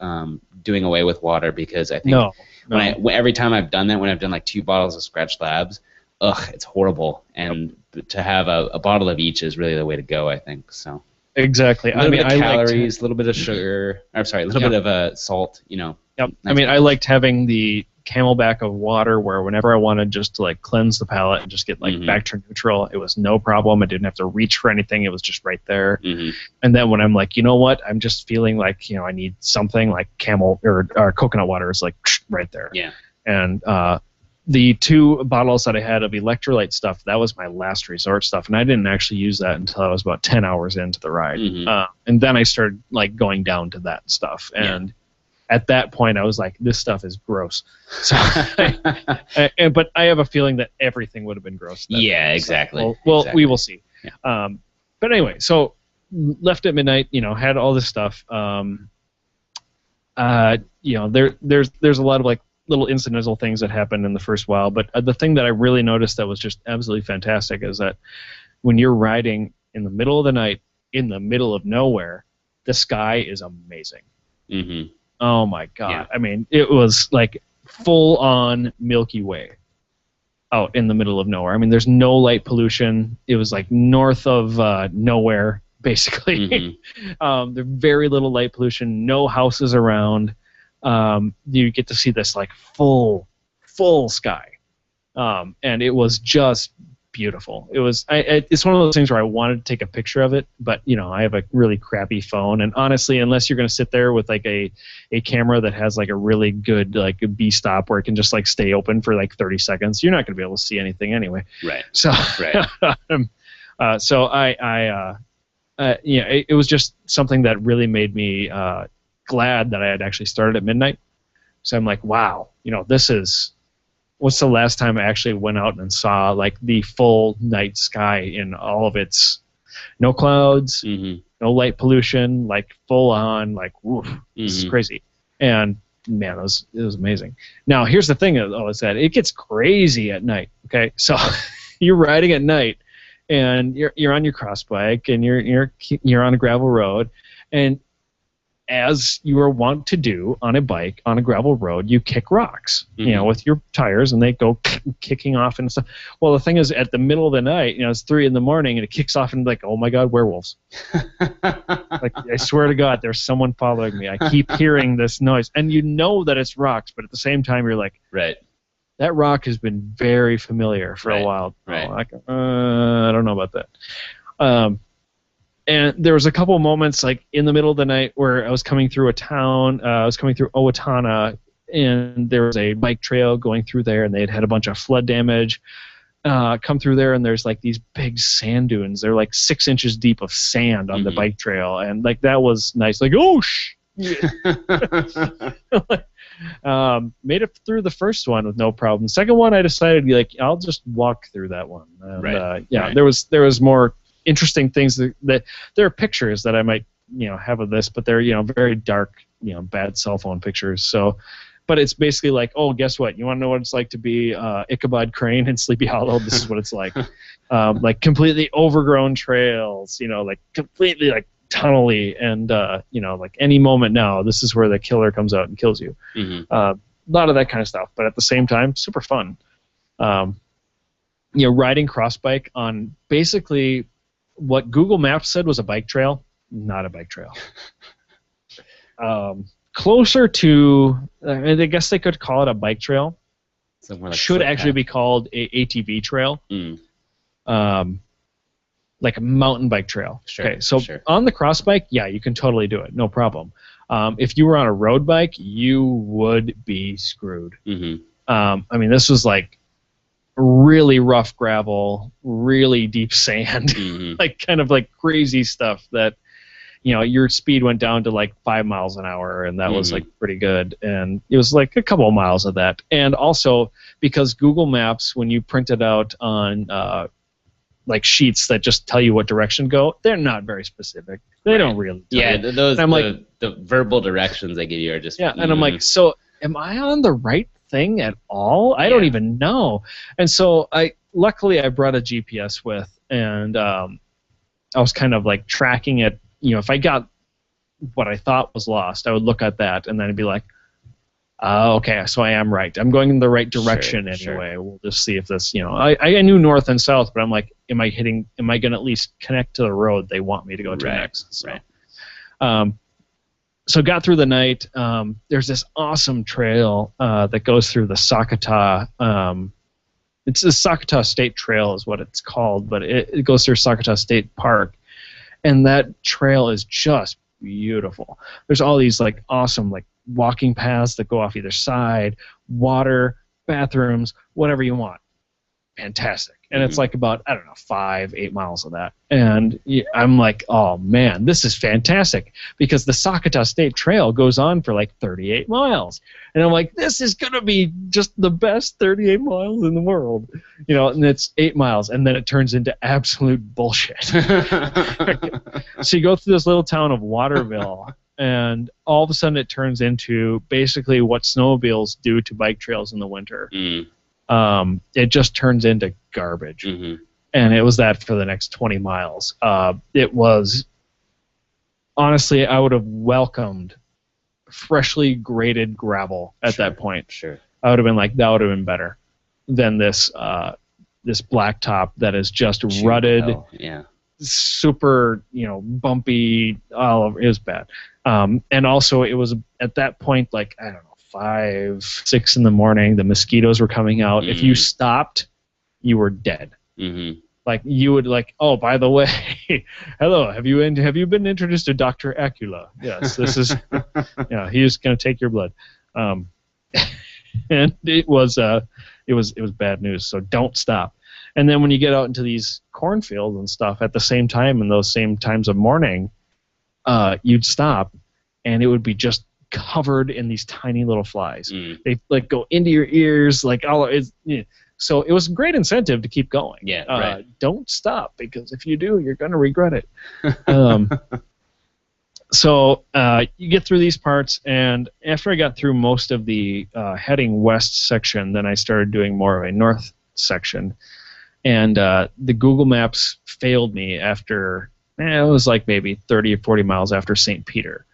doing away with water, because I think every time I've done that, when I've done like 2 bottles of Scratch Labs, it's horrible. And to have a bottle of each is really the way to go, I think. So exactly. A little bit of calories, a little bit of sugar. I'm sorry, a little bit of salt. Yep. Nice. I liked having the Camelback of water, where whenever I wanted just to like cleanse the palate and just get like back to neutral, it was no problem. I didn't have to reach for anything. It was just right there. And then when I'm like, you know what, I'm just feeling like, I need something, like Camel or coconut water is like right there. Yeah. And the 2 bottles that I had of electrolyte stuff, that was my last resort stuff, and I didn't actually use that until I was about 10 hours into the ride. And then I started like going down to that stuff, and at that point I was like, this stuff is gross. So, but I have a feeling that everything would have been gross. Yeah, exactly. So, well, exactly. we will see. Yeah. But anyway, so left at midnight, had all this stuff. There's a lot of like little incidental things that happened in the first while, but the thing that I really noticed that was just absolutely fantastic is that when you're riding in the middle of the night, in the middle of nowhere, the sky is amazing. Oh my God. Yeah. I mean, it was like full on Milky Way out in the middle of nowhere. I mean, there's no light pollution. It was like north of nowhere, basically. There's very little light pollution, no houses around. You get to see this like full sky, and it was just beautiful. It was it's one of those things where I wanted to take a picture of it, but I have a really crappy phone, and honestly, unless you're going to sit there with like a camera that has like a really good like a B-stop where it can just like stay open for like 30 seconds, you're not going to be able to see anything anyway. Right. So it was just something that really made me glad that I had actually started at midnight. So I'm like, wow, this is, what's the last time I actually went out and saw like the full night sky in all of its, no clouds, no light pollution, like full on, like, woof, this is crazy. And man, it was amazing. Now here's the thing, is that it gets crazy at night. Okay, so you're riding at night, and you're on your cross bike, and you're on a gravel road, and as you are wont to do on a bike on a gravel road, you kick rocks, with your tires, and they go kicking off and stuff. Well, the thing is, at the middle of the night, it's 3 a.m, and it kicks off, and like, oh my God, werewolves! Like, I swear to God, there's someone following me. I keep hearing this noise, and you know that it's rocks, but at the same time, you're like, right. That rock has been very familiar for a while. Right. Like, I don't know about that. And there was a couple moments like in the middle of the night where I was coming through a town. I was coming through Owatonna, and there was a bike trail going through there, and they had a bunch of flood damage. Come through there, and there's like these big sand dunes. They're like 6 inches deep of sand on the bike trail, and like that was nice. Like, oh made it through the first one with no problem. Second one, I decided like I'll just walk through that one. And, right. There was more interesting things that there are pictures that I might have of this, but they're very dark, bad cell phone pictures. So, but it's basically like, oh, guess what? You want to know what it's like to be Ichabod Crane in Sleepy Hollow? This is what it's like. Like completely overgrown trails, like completely like tunnely, and like any moment now, this is where the killer comes out and kills you. A lot of that kind of stuff, but at the same time, super fun. Riding cross bike on basically what Google Maps said was a bike trail, not a bike trail. Closer to, I guess they could call it a bike trail. Like should actually be called a ATV trail. like a mountain bike trail. Sure, okay, so sure. on the cross bike, yeah, you can totally do it, no problem. If you were on a road bike, you would be screwed. Mm-hmm. I mean, this was like really rough gravel, really deep sand, Mm-hmm. like kind of like crazy stuff that, you know, your speed went down to like 5 miles an hour, and that was Mhm. like pretty good. And it was like a couple of miles of that. And also because Google Maps, when you print it out on like sheets that just tell you what direction to go, they're not very specific. They don't really tell Yeah, you. those And I'm like, the verbal directions they give you are just yeah, and I'm like, so am I on the right thing at all? I don't Yeah. even know. And so luckily I brought a GPS with, and I was kind of like tracking it. You know, if I got what I thought was lost, I would look at that and then I'd be like, okay, so I am right. I'm going in the right direction Sure. anyway. We'll just see if this, you know, I knew north and south, but I'm like, am I going to at least connect to the road they want me to go to Right, next? So, right. so got through the night. There's this awesome trail that goes through the Sakata. It's the Sakata State Trail is what it's called, but it goes through Sakata State Park. And that trail is just beautiful. There's all these like awesome like walking paths that go off either side, water, bathrooms, whatever you want. Fantastic. And it's like about, I don't know, 5-8 miles of that. And I'm like, oh man, this is fantastic, because the Sakata State Trail goes on for like 38 miles. And I'm like, this is going to be just the best 38 miles in the world. You know, and it's 8 miles, and then it turns into absolute bullshit. So you go through this little town of Waterville, and all of a sudden it turns into basically what snowmobiles do to bike trails in the winter. It just turns into garbage. Mm-hmm. And it was that for the next 20 miles. It was, honestly, I would have welcomed freshly graded gravel at that point. Sure. I would have been like, that would have been better than this this blacktop that is just rutted, Yeah. super, you know, bumpy. All over. It was bad. And also, it was at that point, like, I don't know, 5, 6 in the morning. The mosquitoes were coming out. If you stopped, you were dead. Mm-hmm. Like, you would like, oh, by the way, hello, have you been introduced to Dr. Acula? Yes, this is, yeah, he's going to take your blood. And it was bad news. So don't stop. And then when you get out into these cornfields and stuff at the same time, in those same times of morning, you'd stop, and it would be just covered in these tiny little flies. They like go into your ears, like all it's. You know, so it was a great incentive to keep going. Yeah, right. Don't stop, because if you do, you're going to regret it. So you get through these parts, and after I got through most of the heading west section, then I started doing more of a north section. And the Google Maps failed me after, it was like maybe 30 or 40 miles after St. Peter,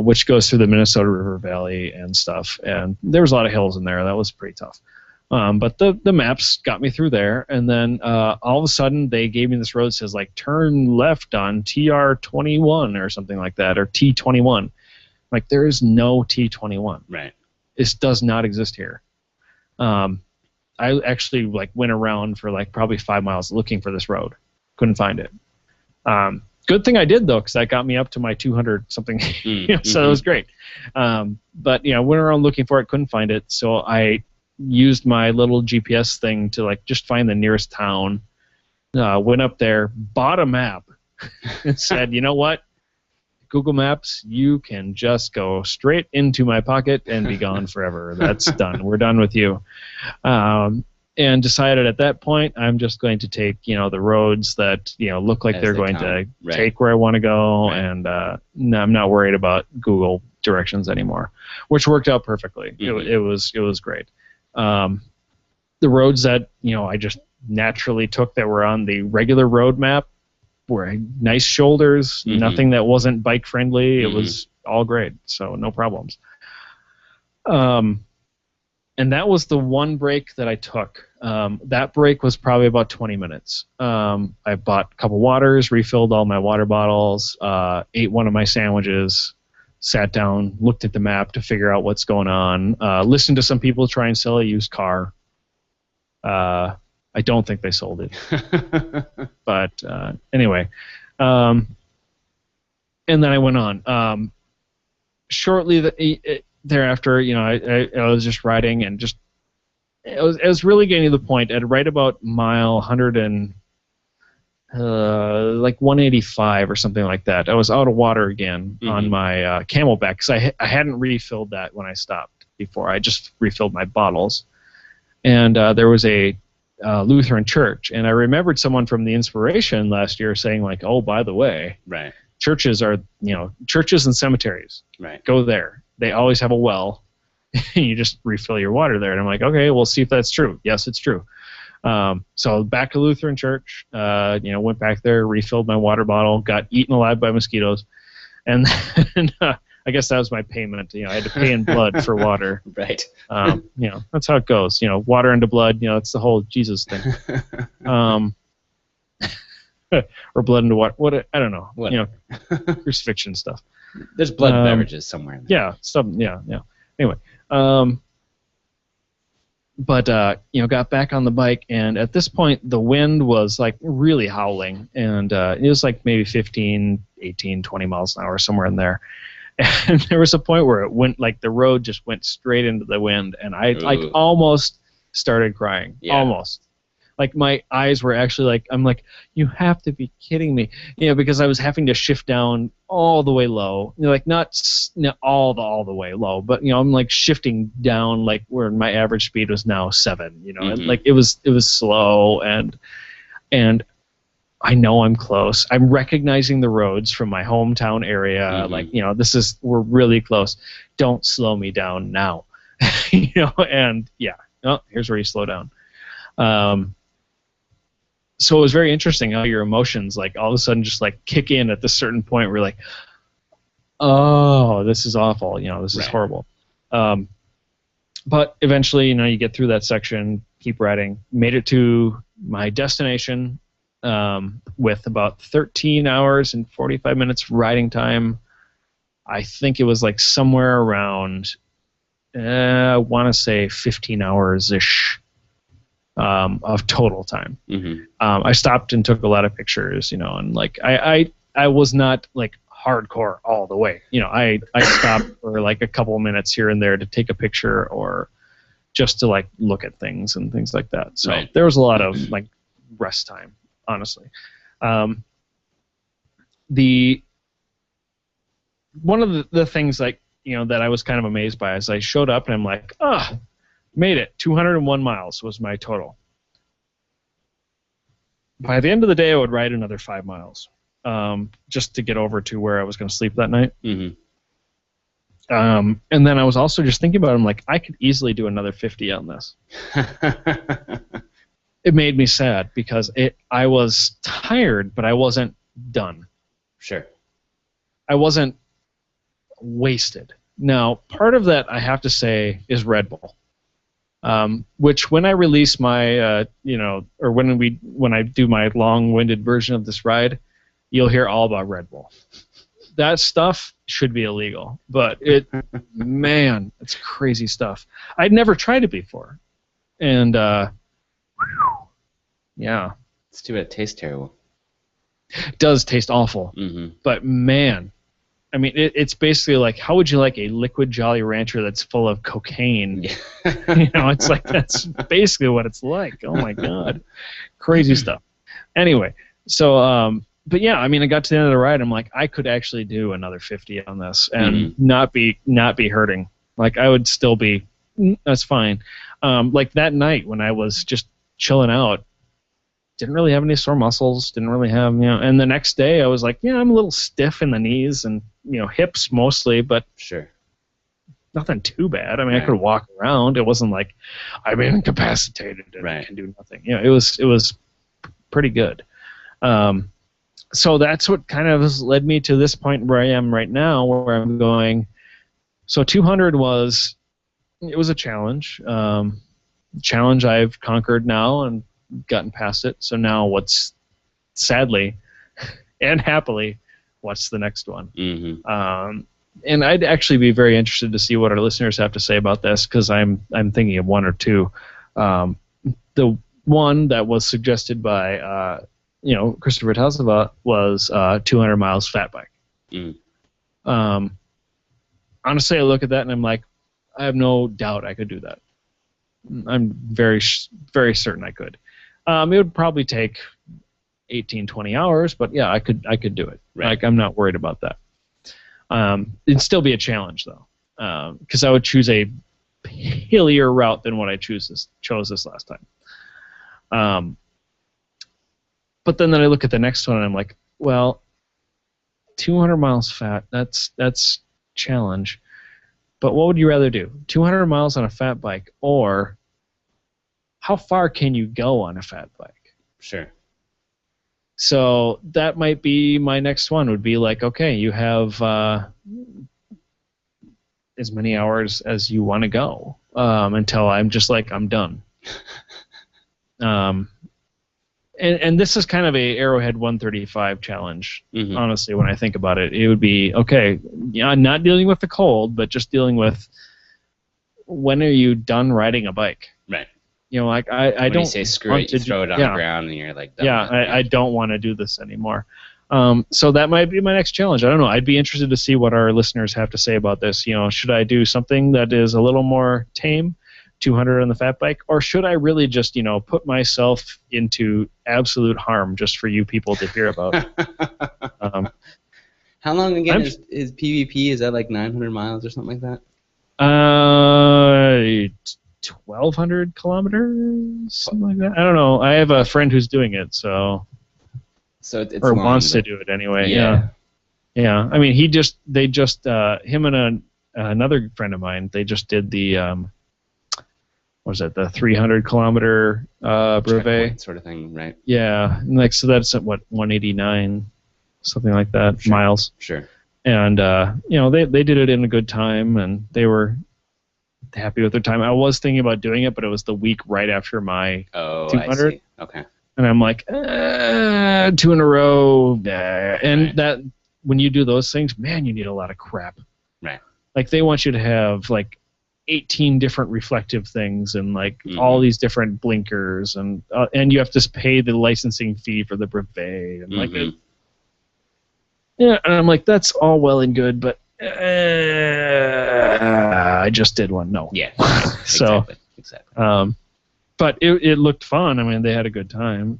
which goes through the Minnesota River Valley and stuff. And there was a lot of hills in there. That was pretty tough. But the maps got me through there, and then all of a sudden they gave me this road that says like turn left on TR21 or something like that, or T21. Like, there is no T21. Right. This does not exist here. I actually like went around for like probably 5 miles looking for this road. Couldn't find it. Good thing I did, though, because that got me up to my 200 something. So it was great. But yeah, went around looking for it, couldn't find it. So I used my little GPS thing to like just find the nearest town. Went up there, bought a map, and said, you know what? Google Maps, you can just go straight into my pocket and be gone forever. That's done. We're done with you. And decided at that point, I'm just going to take, you know, the roads that, you know, look like they're going to take where I want to go, and no, I'm not worried about Google directions anymore, which worked out perfectly. It was great. The roads that, you know, I just naturally took that were on the regular road map were nice shoulders, nothing that wasn't bike friendly. It was all great, so no problems. And that was the one break that I took. That break was probably about 20 minutes. I bought a couple waters, refilled all my water bottles, ate one of my sandwiches, sat down, looked at the map to figure out what's going on, listened to some people try and sell a used car. I don't think they sold it. But anyway, and then I went on. Shortly thereafter, I was just riding and just it was really getting to the point at right about mile 100 and like 185 or something like that. I was out of water again on my Camelback because I hadn't refilled that when I stopped before. I just refilled my bottles, and there was a Lutheran church, and I remembered someone from the Inspiration last year saying like, "Oh, by the way, Right. churches are churches and cemeteries. Right. Go there. They always have a well. You just refill your water there." And I'm like, okay, we'll see if that's true. Yes, it's true. So back to Lutheran church. Went back there, refilled my water bottle, got eaten alive by mosquitoes, and then, I guess that was my payment. I had to pay in blood for water. Right. That's how it goes. Water into blood. It's the whole Jesus thing. Or blood into water. What? I don't know. What? Crucifixion stuff. There's blood beverages somewhere in there. Yeah. Yeah. Anyway. But got back on the bike, and at this point the wind was like really howling, and it was like maybe 15, 18, 20 miles an hour, somewhere in there. And there was a point where it went like the road just went straight into the wind, and I like almost started crying. Yeah. Almost. Like my eyes were actually like, I'm like, you have to be kidding me, because I was having to shift down all the way low, like not all the way low, but I'm like shifting down like where my average speed was now 7, and like it was slow, and I know I'm close. I'm recognizing the roads from my hometown area, like we're really close. Don't slow me down now, and yeah, here's where you slow down. So it was very interesting how your emotions, like, all of a sudden just, like, kick in at this certain point where you're like, oh, this is awful, this is horrible. But eventually, you get through that section, keep riding, made it to my destination with about 13 hours and 45 minutes riding time. I think it was, like, somewhere around, I want to say 15 hours-ish. Of total time. I stopped and took a lot of pictures, and like I was not like hardcore all the way. I stopped for like a couple of minutes here and there to take a picture or just to like look at things and things like that. So there was a lot of like rest time, honestly. One of the things like that I was kind of amazed by is I showed up and I'm like, made it. 201 miles was my total. By the end of the day, I would ride another 5 miles just to get over to where I was going to sleep that night. And then I was also just thinking about it. I'm like, I could easily do another 50 on this. It made me sad because I was tired, but I wasn't done. Sure. I wasn't wasted. Now, part of that, I have to say, is Red Bull. Which when I release my, or when I do my long-winded version of this ride, you'll hear all about Red Bull. That stuff should be illegal, but man, it's crazy stuff. I'd never tried it before, and yeah, it's too bad it tastes terrible. It does taste awful, but man. I mean, it's basically like, how would you like a liquid Jolly Rancher that's full of cocaine? It's like that's basically what it's like. Oh my God, crazy stuff. Anyway, so but yeah, I mean, I got to the end of the ride. I'm like, I could actually do another 50 on this and not be hurting. Like I would still be, that's fine. Like that night when I was just chilling out. Didn't really have any sore muscles, didn't really have, and the next day I was like, I'm a little stiff in the knees and, hips mostly, but sure, nothing too bad. I mean, I could walk around. It wasn't like I'm incapacitated and can do nothing. It was pretty good. So that's what kind of led me to this point where I am right now, where I'm going. So 200 was a challenge. Challenge I've conquered now and gotten past it. So now what's, sadly and happily, what's the next one? And I'd actually be very interested to see what our listeners have to say about this, because I'm thinking of one or two. The one that was suggested by Christopher Tesla was 200 miles fat bike. Honestly, I look at that and I'm like, I have no doubt I could do that. I'm very certain I could. It would probably take 18, 20 hours, but yeah, I could do it. Right. Like, I'm not worried about that. It'd still be a challenge though, because I would choose a hillier route than what I chose this last time. But then I look at the next one and I'm like, well, 200 miles fat, that's challenge. But what would you rather do? 200 miles on a fat bike, or how far can you go on a fat bike? Sure. So that might be my next one, would be like, okay, you have as many hours as you want to go until I'm just like, I'm done. And this is kind of a Arrowhead 135 challenge, honestly, when I think about it. It would be, okay, yeah, not dealing with the cold, but just dealing with when are you done riding a bike? Right. You know, like I when don't you say screw it, you throw it on the ground and you're like, done. Yeah, I don't want to do this anymore. So that might be my next challenge. I don't know. I'd be interested to see what our listeners have to say about this. You know, should I do something that is a little more tame, 200 on the fat bike, or should I really just, put myself into absolute harm just for you people to hear about? How long again is PvP? Is that like 900 miles or something like that? 1,200 kilometers, something like that. I don't know. I have a friend who's doing it, so it's or long, wants to do it anyway. Yeah. I mean, they just him and another friend of mine, they just did the what was it, the 300-kilometer brevet sort of thing, right? Yeah, and so that's at what, 189, something like that, Sure. miles. Sure. And they did it in a good time, and they were happy with their time. I was thinking about doing it, but it was the week right after my 200. I see. Okay. And I'm like, 2 in a row. And right. That when you do those things, man, you need a lot of crap. Right. Like, they want you to have like 18 different reflective things and like all these different blinkers, and you have to pay the licensing fee for the brevet, and like and I'm like, that's all well and good, but I just did one. No. Yeah. So exactly. But it looked fun. I mean, they had a good time,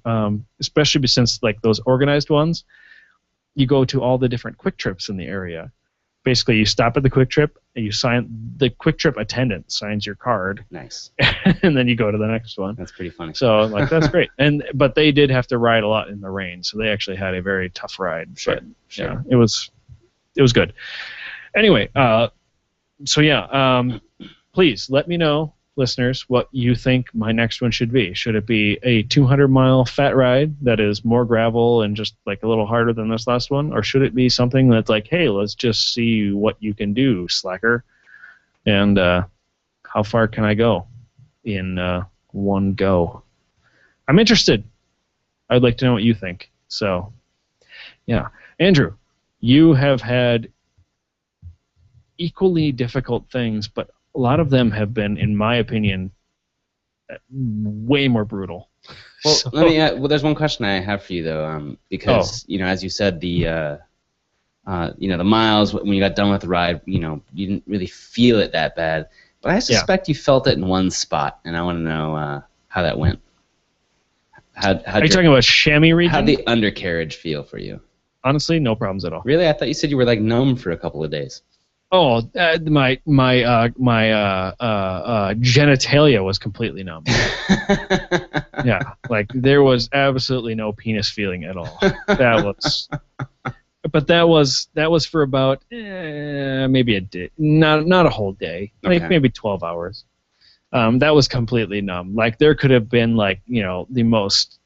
especially since like those organized ones, you go to all the different Quick Trips in the area. Basically, you stop at the Quick Trip and you sign. The Quick Trip attendant signs your card. Nice. And then you go to the next one. That's pretty funny. So like, that's great. But they did have to ride a lot in the rain, so they actually had a very tough ride. Sure. But, yeah, it was good. Anyway, please let me know, listeners, what you think my next one should be. Should it be a 200-mile fat ride that is more gravel and just like a little harder than this last one, or should it be something that's like, hey, let's just see what you can do, slacker, and how far can I go in one go? I'm interested. I'd like to know what you think. So, yeah, Andrew, you have had equally difficult things, but a lot of them have been, in my opinion, way more brutal. Well, there's one question I have for you though, because as you said, the miles when you got done with the ride, you didn't really feel it that bad, but I suspect you felt it in one spot, and I want to know how that went. Are you talking about chamois region? How'd the undercarriage feel for you? Honestly, no problems at all. Really? I thought you said you were like numb for a couple of days. Oh, my genitalia was completely numb. Yeah, like there was absolutely no penis feeling at all. But that was for about maybe a day, not a whole day, like maybe 12 hours. That was completely numb. Like there could have been like the most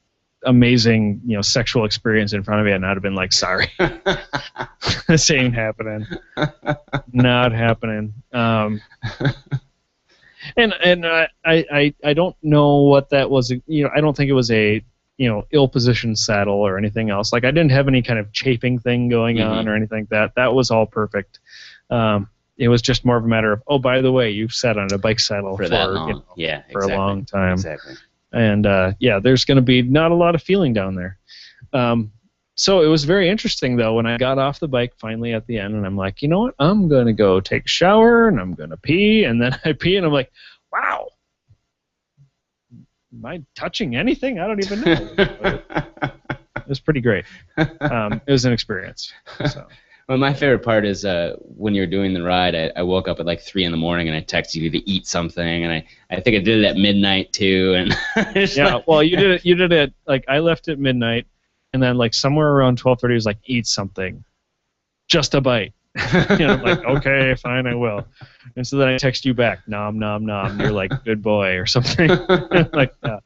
amazing sexual experience in front of you, and I'd have been like, sorry, this ain't happening, not happening. And I don't know what that was. I don't think it was a ill-positioned saddle or anything else. Like I didn't have any kind of chafing thing going on or anything like that. That was all perfect. It was just more of a matter of, oh, by the way, you've sat on a bike saddle for that long. for a long time. Exactly. And yeah, there's going to be not a lot of feeling down there. So it was very interesting, though, when I got off the bike finally at the end, and I'm like, you know what? I'm going to go take a shower, and I'm going to pee, and then I pee, and I'm like, wow, am I touching anything? I don't even know. It was pretty great. It was an experience. So. Well, my favorite part is when you're doing the ride, I woke up at like 3 in the morning and I texted you to eat something, and I think I did it at midnight too. And yeah, well, you did it like I left at midnight, and then like somewhere around 12:30 it was like eat something, just a bite. I'm like, okay, fine, I will. And so then I text you back, nom nom nom. You're like, good boy or something like that.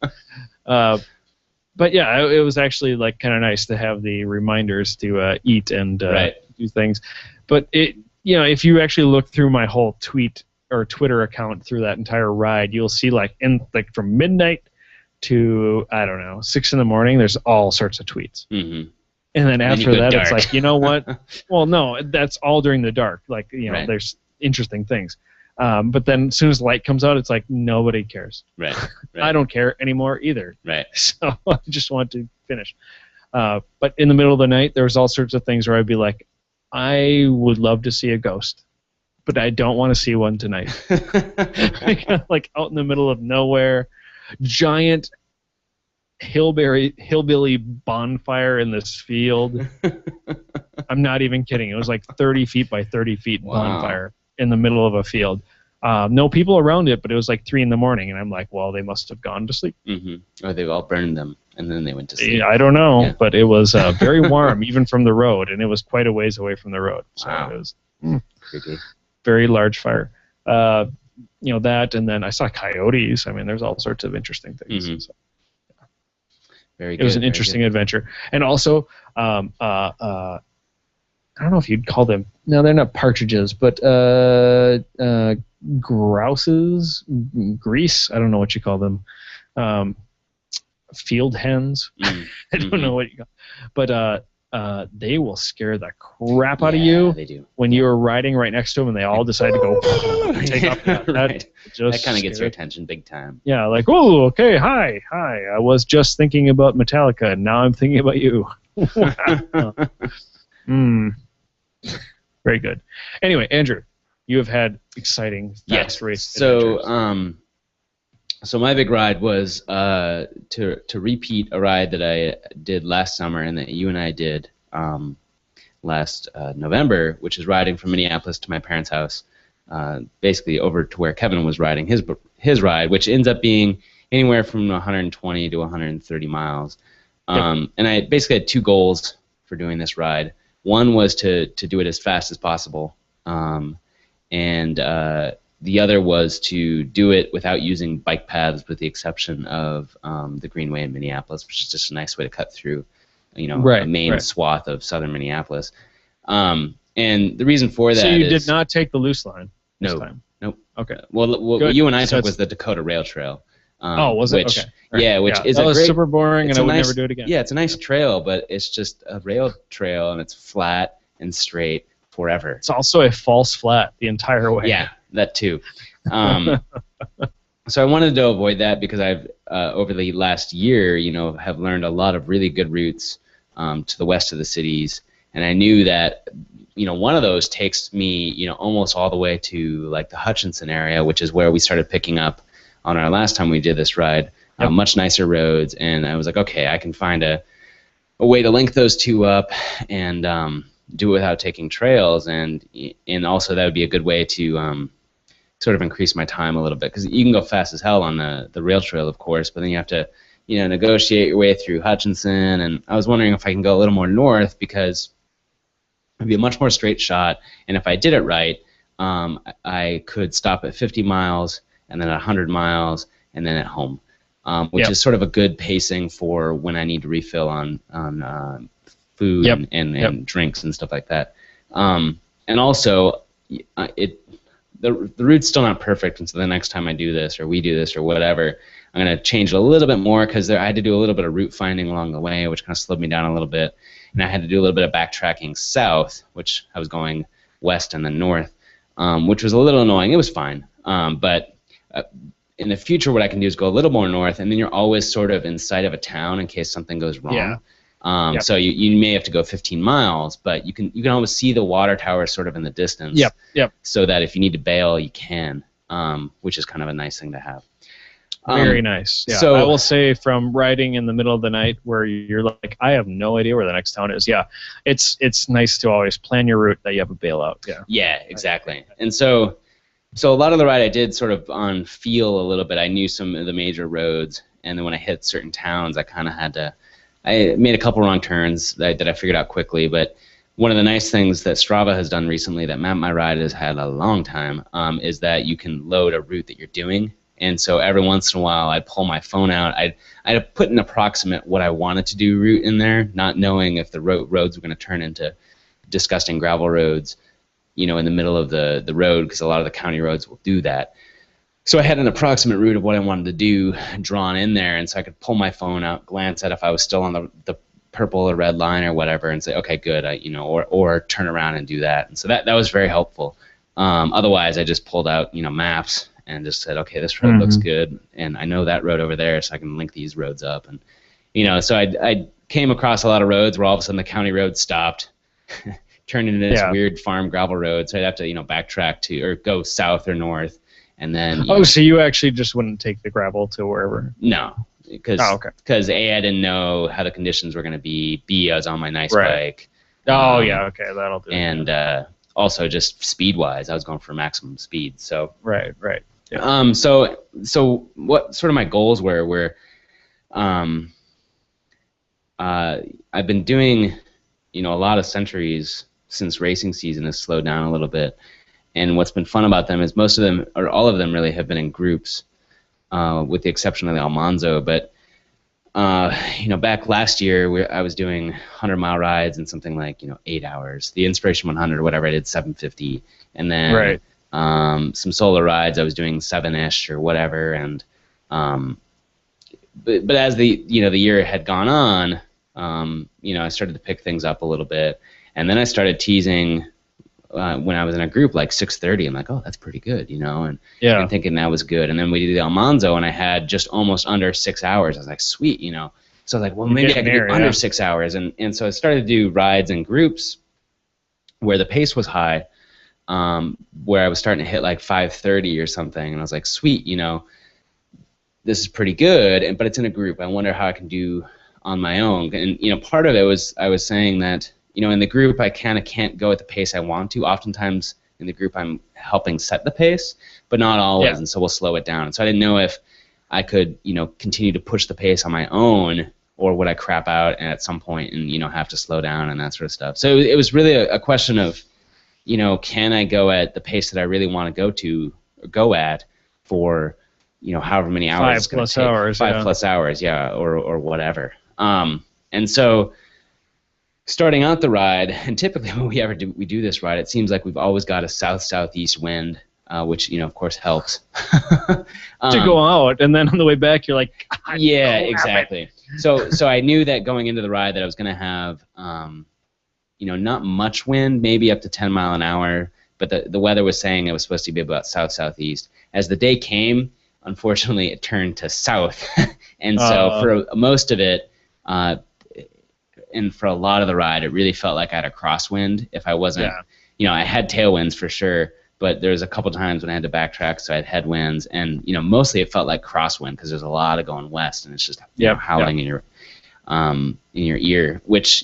But yeah, it was actually like kind of nice to have the reminders to eat and do things. But if you actually look through my whole tweet or Twitter account through that entire ride, you'll see like from midnight to 6 in the morning, there's all sorts of tweets. Mm-hmm. And then after that, it's like, you know what? Well, no, that's all during the dark. Like there's interesting things. But then as soon as light comes out, it's like nobody cares. Right. I don't care anymore either. Right. So I just want to finish. But in the middle of the night, there was all sorts of things where I'd be like, I would love to see a ghost, but I don't want to see one tonight. Like out in the middle of nowhere, giant hillbilly bonfire in this field. I'm not even kidding. It was like 30 feet by 30 feet bonfire in the middle of a field. No people around it, but it was like 3 in the morning, and I'm like, well, they must have gone to sleep. Mm-hmm. Or they all burned them, and then they went to sleep. I don't know, but it was very warm, even from the road, and it was quite a ways away from the road. So it was very large fire. That, and then I saw coyotes. I mean, there's all sorts of interesting things. Mm-hmm. So, very good. It was an interesting adventure. And also, I don't know if you'd call them, no, they're not partridges, but grouses, grease, I don't know what you call them, field hens, I don't know what you call, but they will scare the crap out of you they do. when you're riding right next to them and they all decide to go take off. That kind of gets your attention big time. Yeah, like, oh, okay, hi, I was just thinking about Metallica, and now I'm thinking about you. Very good. Anyway, Andrew, you have had exciting fast race adventures. So my big ride was to repeat a ride that I did last summer and that you and I did last November, which is riding from Minneapolis to my parents' house, basically over to where Kevin was riding his ride, which ends up being anywhere from 120 to 130 miles. And I basically had two goals for doing this ride. One was to do it as fast as possible, and the other was to do it without using bike paths, with the exception of the Greenway in Minneapolis, which is just a nice way to cut through, a main swath of southern Minneapolis. And the reason for that is... So you did not take the loose line this time? Nope. Okay. Well, what you and I took was the Dakota Rail Trail. Was it? Okay. Yeah, which is that was super boring, and I would never do it again. Yeah, it's a nice trail, but it's just a rail trail, and it's flat and straight forever. It's also a false flat the entire way. Yeah, that too. So I wanted to avoid that because I've over the last year, have learned a lot of really good routes to the west of the cities, and I knew that one of those takes me almost all the way to like the Hutchinson area, which is where we started picking up on our last time we did this ride. Much nicer roads, and I was like, okay, I can find a way to link those two up and do it without taking trails, and also that would be a good way to sort of increase my time a little bit, because you can go fast as hell on the rail trail, of course, but then you have to negotiate your way through Hutchinson, and I was wondering if I can go a little more north, because it'd be a much more straight shot, and if I did it right, I could stop at 50 miles and then at 100 miles and then at home, which is sort of a good pacing for when I need to refill on food and drinks and stuff like that. And also, the route's still not perfect, and so the next time I do this or we do this or whatever, I'm going to change it a little bit more, because I had to do a little bit of route finding along the way, which kind of slowed me down a little bit, and I had to do a little bit of backtracking south, which I was going west and then north, which was a little annoying. It was fine, but in the future, what I can do is go a little more north, and then you're always sort of in sight of a town in case something goes wrong. Yeah. Yep. So you may have to go 15 miles, but you can always see the water tower sort of in the distance. Yep. So that if you need to bail, you can, which is kind of a nice thing to have. Very nice. Yeah. So I will say, from riding in the middle of the night where you're like, I have no idea where the next town is. Yeah, it's nice to always plan your route that you have a bailout. Yeah. Yeah, exactly. And so a lot of the ride I did sort of on feel a little bit. I knew some of the major roads, and then when I hit certain towns, I kind of had to. I made a couple wrong turns that I figured out quickly, but one of the nice things that Strava has done recently that Map My Ride has had a long time is that you can load a route that you're doing. And so every once in a while, I'd pull my phone out. I'd put an approximate what I wanted to do route in there, not knowing if the roads were going to turn into disgusting gravel roads, in the middle of the road, because a lot of the county roads will do that. So I had an approximate route of what I wanted to do drawn in there, and so I could pull my phone out, glance at if I was still on the purple or red line or whatever, and say, okay, good, or turn around and do that. And so that was very helpful. Otherwise, I just pulled out, maps and just said, okay, this road looks good, and I know that road over there, so I can link these roads up. And so I came across a lot of roads where all of a sudden the county road stopped, turned into this weird farm gravel road, so I'd have to backtrack or go south or north, and then. So you actually just wouldn't take the gravel to wherever? No, because A, I didn't know how the conditions were going to be. B, I was on my nice bike. Okay, that'll do. And also just speed-wise, I was going for maximum speed. So. Right. Yeah. So what sort of my goals were I've been doing, a lot of centuries since racing season has slowed down a little bit, and what's been fun about them is most of them, or all of them really, have been in groups, with the exception of the Almanzo. But back last year, I was doing 100-mile rides in something like 8 hours. The Inspiration 100 or whatever, I did 750, and then some solo rides I was doing 7-ish or whatever. And but as the year had gone on, I started to pick things up a little bit, and then I started teasing when I was in a group like 6:30. I'm like, oh, that's pretty good, and thinking that was good. And then we did the Almanzo, and I had just almost under 6 hours. I was like, sweet, So I was like, well, maybe I can do under 6 hours. And so I started to do rides in groups where the pace was high, where I was starting to hit like 5:30 or something, and I was like, sweet, this is pretty good. But it's in a group. I wonder how I can do on my own. And part of it was I was saying that in the group I kind of can't go at the pace I want to. Oftentimes in the group I'm helping set the pace, but not always, and so we'll slow it down. And so I didn't know if I could continue to push the pace on my own, or would I crap out at some point and have to slow down and that sort of stuff. So it was really a question of can I go at the pace that I really want to go at for however many hours it's going to take. 5 plus hours, or whatever. And so starting out the ride, and typically when we do this ride, it seems like we've always got a south-southeast wind, which of course helps. To go out, and then on the way back you're like, yeah, exactly. So I knew that going into the ride that I was going to have not much wind, maybe up to 10 mile an hour, but the weather was saying it was supposed to be about south-southeast. As the day came, unfortunately it turned to south. And so for most of it, and for a lot of the ride, it really felt like I had a crosswind. If I wasn't, I had tailwinds for sure, but there was a couple times when I had to backtrack, so I had headwinds, and mostly it felt like crosswind because there's a lot of going west, and it's just howling in your ear, which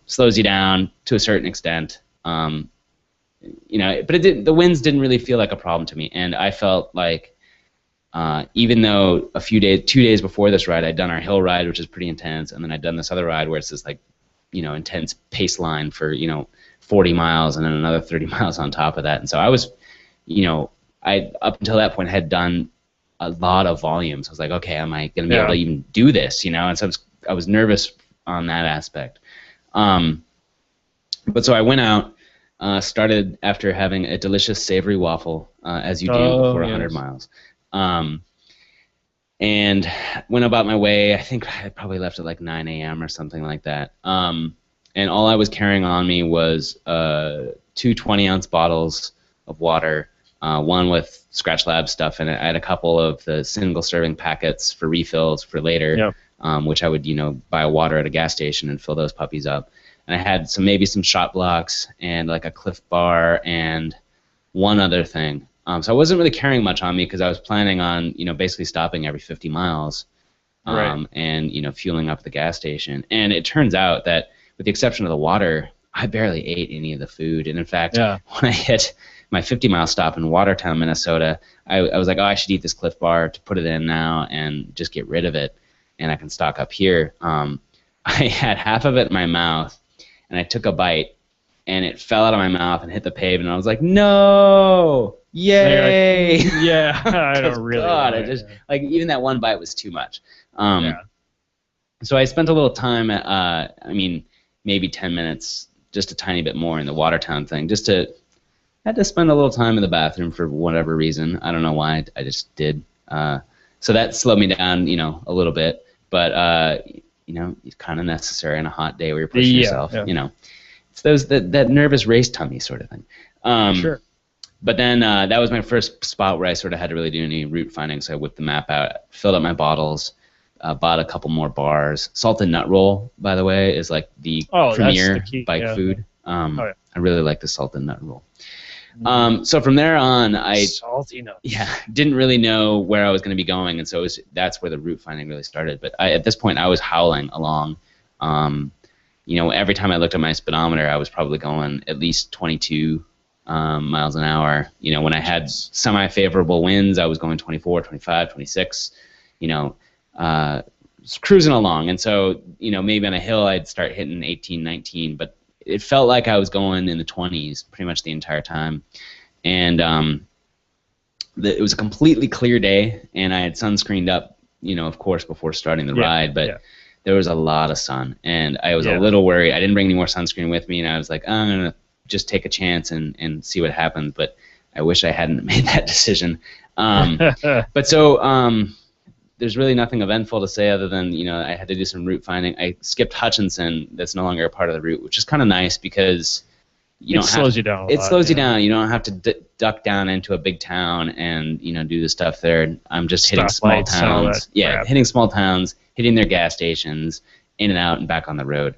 slows you down to a certain extent. But the winds didn't really feel like a problem to me, and I felt like even though 2 days before this ride, I'd done our hill ride, which is pretty intense, and then I'd done this other ride where it's this intense pace line for 40 miles and then another 30 miles on top of that. And so I was, I up until that point had done a lot of volumes. I was like, okay, am I going to be able to even do this? And so I was nervous on that aspect. But so I went out, started after having a delicious savory waffle, as you do before 100 miles. And went about my way. I think I probably left at like 9 a.m. or something like that. And all I was carrying on me was 2 20-ounce bottles of water, one with Scratch Lab stuff in it. I had a couple of the single serving packets for refills for later, Yep. Which I would buy water at a gas station and fill those puppies up. And I had maybe some shot blocks and like a Cliff Bar and one other thing. So I wasn't really carrying much on me because I was planning on basically stopping every 50 miles. Right. And fueling up the gas station. And it turns out that with the exception of the water, I barely ate any of the food. And in fact, when I hit my 50-mile stop in Watertown, Minnesota, I was like, oh, I should eat this Cliff Bar to put it in now and just get rid of it, and I can stock up here. I had half of it in my mouth, and I took a bite, and it fell out of my mouth and hit the pavement, and I was like, no! Yay! Like, yeah, I don't really. God, like even that one bite was too much. So I spent a little time maybe 10 minutes, just a tiny bit more in the Watertown thing, had to spend a little time in the bathroom for whatever reason. I don't know why, I just did. So that slowed me down, a little bit, but it's kind of necessary on a hot day where you're pushing yourself, It's that nervous race tummy sort of thing. Sure. But then that was my first spot where I sort of had to really do any route finding, so I whipped the map out, filled up my bottles, bought a couple more bars. Salted nut roll, by the way, is like the premier bike food. I really like the salted nut roll. So from there on, salty nuts. Yeah, didn't really know where I was going to be going, and so that's where the route finding really started. But at this point, I was howling along. Every time I looked at my speedometer, I was probably going at least 22 miles an hour. When I had semi-favorable winds, I was going 24, 25, 26. Cruising along, and so maybe on a hill I'd start hitting 18, 19, but it felt like I was going in the 20s pretty much the entire time. And it was a completely clear day, and I had sunscreened up, of course, before starting the ride, but there was a lot of sun, and I was a little worried. I didn't bring any more sunscreen with me, and I was like, I'm going to just take a chance and see what happens, but I wish I hadn't made that decision. But so there's really nothing eventful to say other than, I had to do some route finding. I skipped Hutchinson. That's no longer a part of the route, which is kind of nice because it slows you down. It slows you down. You don't have to duck down into a big town and, do the stuff there. I'm just hitting small towns. Yeah, hitting small towns, hitting their gas stations, in and out and back on the road,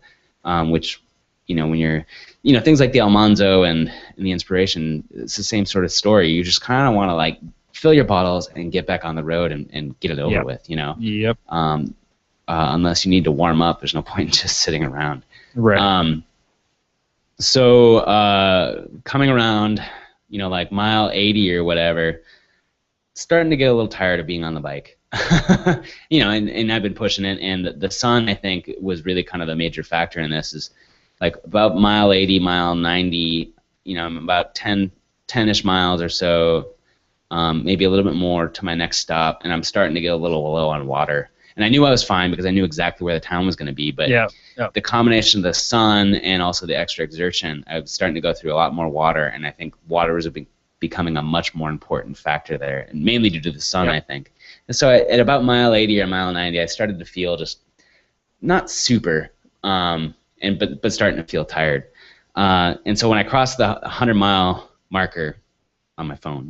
which, when you're, things like the Almanzo and the Inspiration, it's the same sort of story. You just kind of want to, fill your bottles and get back on the road and get it over with, Yep. Unless you need to warm up, there's no point in just sitting around. Right. So coming around, mile 80 or whatever, starting to get a little tired of being on the bike. And I've been pushing it, and the sun, I think, was really kind of the major factor in this. Is like about mile 80, mile 90, I'm about 10-ish miles or so, maybe a little bit more to my next stop, and I'm starting to get a little low on water. And I knew I was fine because I knew exactly where the town was going to be, but the combination of the sun and also the extra exertion, I was starting to go through a lot more water, and I think water was becoming a much more important factor there, and mainly due to the sun, I think. And so at about mile 80 or mile 90, I started to feel just not super, but starting to feel tired. And so when I crossed the 100-mile marker on my phone,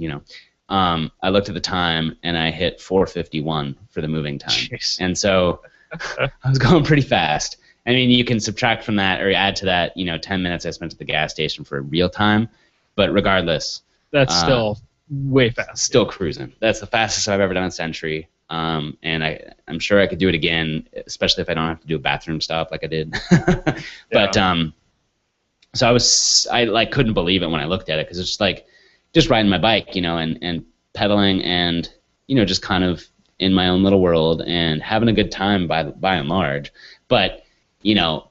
I looked at the time, and I hit 4:51 for the moving time. Jeez. And so I was going pretty fast. I mean, you can subtract from that or add to that, 10 minutes I spent at the gas station for real time. But regardless, that's still way fast. Still cruising. That's the fastest I've ever done a century. And I'm sure I could do it again, especially if I don't have to do a bathroom stop like I did. But so I couldn't believe it when I looked at it, because it's just riding my bike, and pedaling and, just kind of in my own little world and having a good time by and large. But,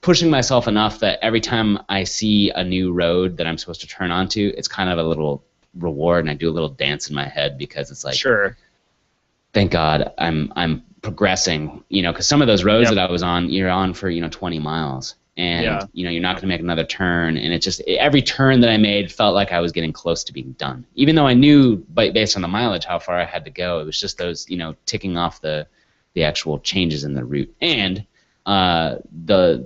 pushing myself enough that every time I see a new road that I'm supposed to turn onto, it's kind of a little reward, and I do a little dance in my head, because it's like, sure, thank God I'm progressing, because some of those roads that I was on, you're on for, 20 miles. And, you're not going to make another turn. And it just, every turn that I made felt like I was getting close to being done. Even though I knew, based on the mileage, how far I had to go. It was just those, ticking off the actual changes in the route. And the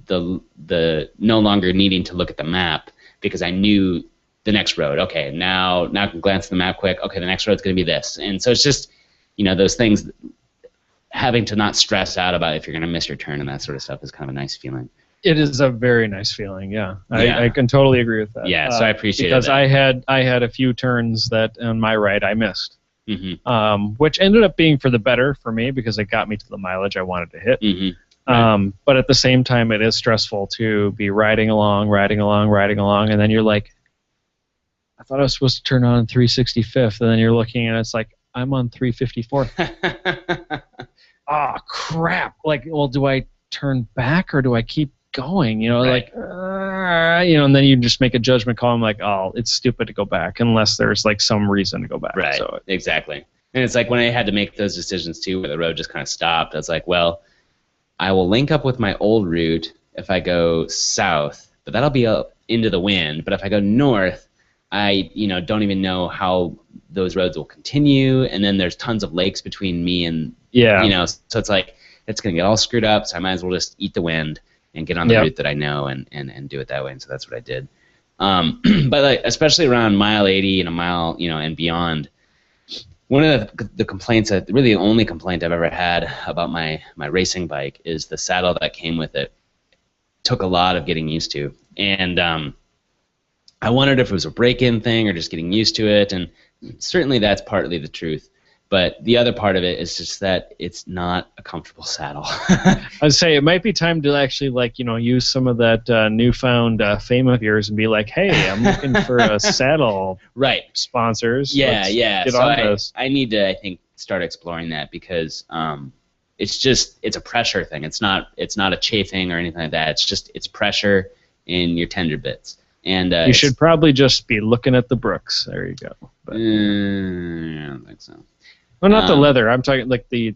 no longer needing to look at the map, because I knew the next road. Okay, now I can glance at the map quick. Okay, the next road's going to be this. And so it's just, those things, having to not stress out about if you're going to miss your turn and that sort of stuff is kind of a nice feeling. It is a very nice feeling, yeah. Yeah. I can totally agree with that. Yeah, so I appreciate because that. I had a few turns that on my ride I missed, Mm-hmm. Which ended up being for the better for me because it got me to the mileage I wanted to hit. Mm-hmm. Right. But at the same time, it is stressful to be riding along, and then you're like, I thought I was supposed to turn on 365th, and then you're looking and it's like, I'm on 354th. Ah, crap! Like, well, do I turn back or do I keep going? Right. And then you just make a judgment call. I'm like, oh, it's stupid to go back unless there's like some reason to go back. Right. So, exactly. And it's like when I had to make those decisions too, where the road just kind of stopped. I was like, well, I will link up with my old route if I go south, but that'll be into the wind. But if I go north, I don't even know how those roads will continue, and then there's tons of lakes between me and so it's like it's gonna get all screwed up. So I might as well just eat the wind and get on the route that I know and do it that way. And so that's what I did. But like, especially around mile 80 and a mile and beyond, one of the complaints really the only complaint I've ever had about my racing bike is the saddle that came with it. Took a lot of getting used to, and I wondered if it was a break-in thing or just getting used to it, and certainly that's partly the truth. But the other part of it is just that it's not a comfortable saddle. I'd say it might be time to actually use some of that newfound fame of yours and be like, hey, I'm looking for a saddle right sponsors. Yeah. Get so on this. I need to, I think, start exploring that because it's a pressure thing. It's not a chafing or anything like that. It's pressure in your tender bits. And you should probably just be looking at the Brooks. There you go. But, I don't think so. Well, not the leather. I'm talking like the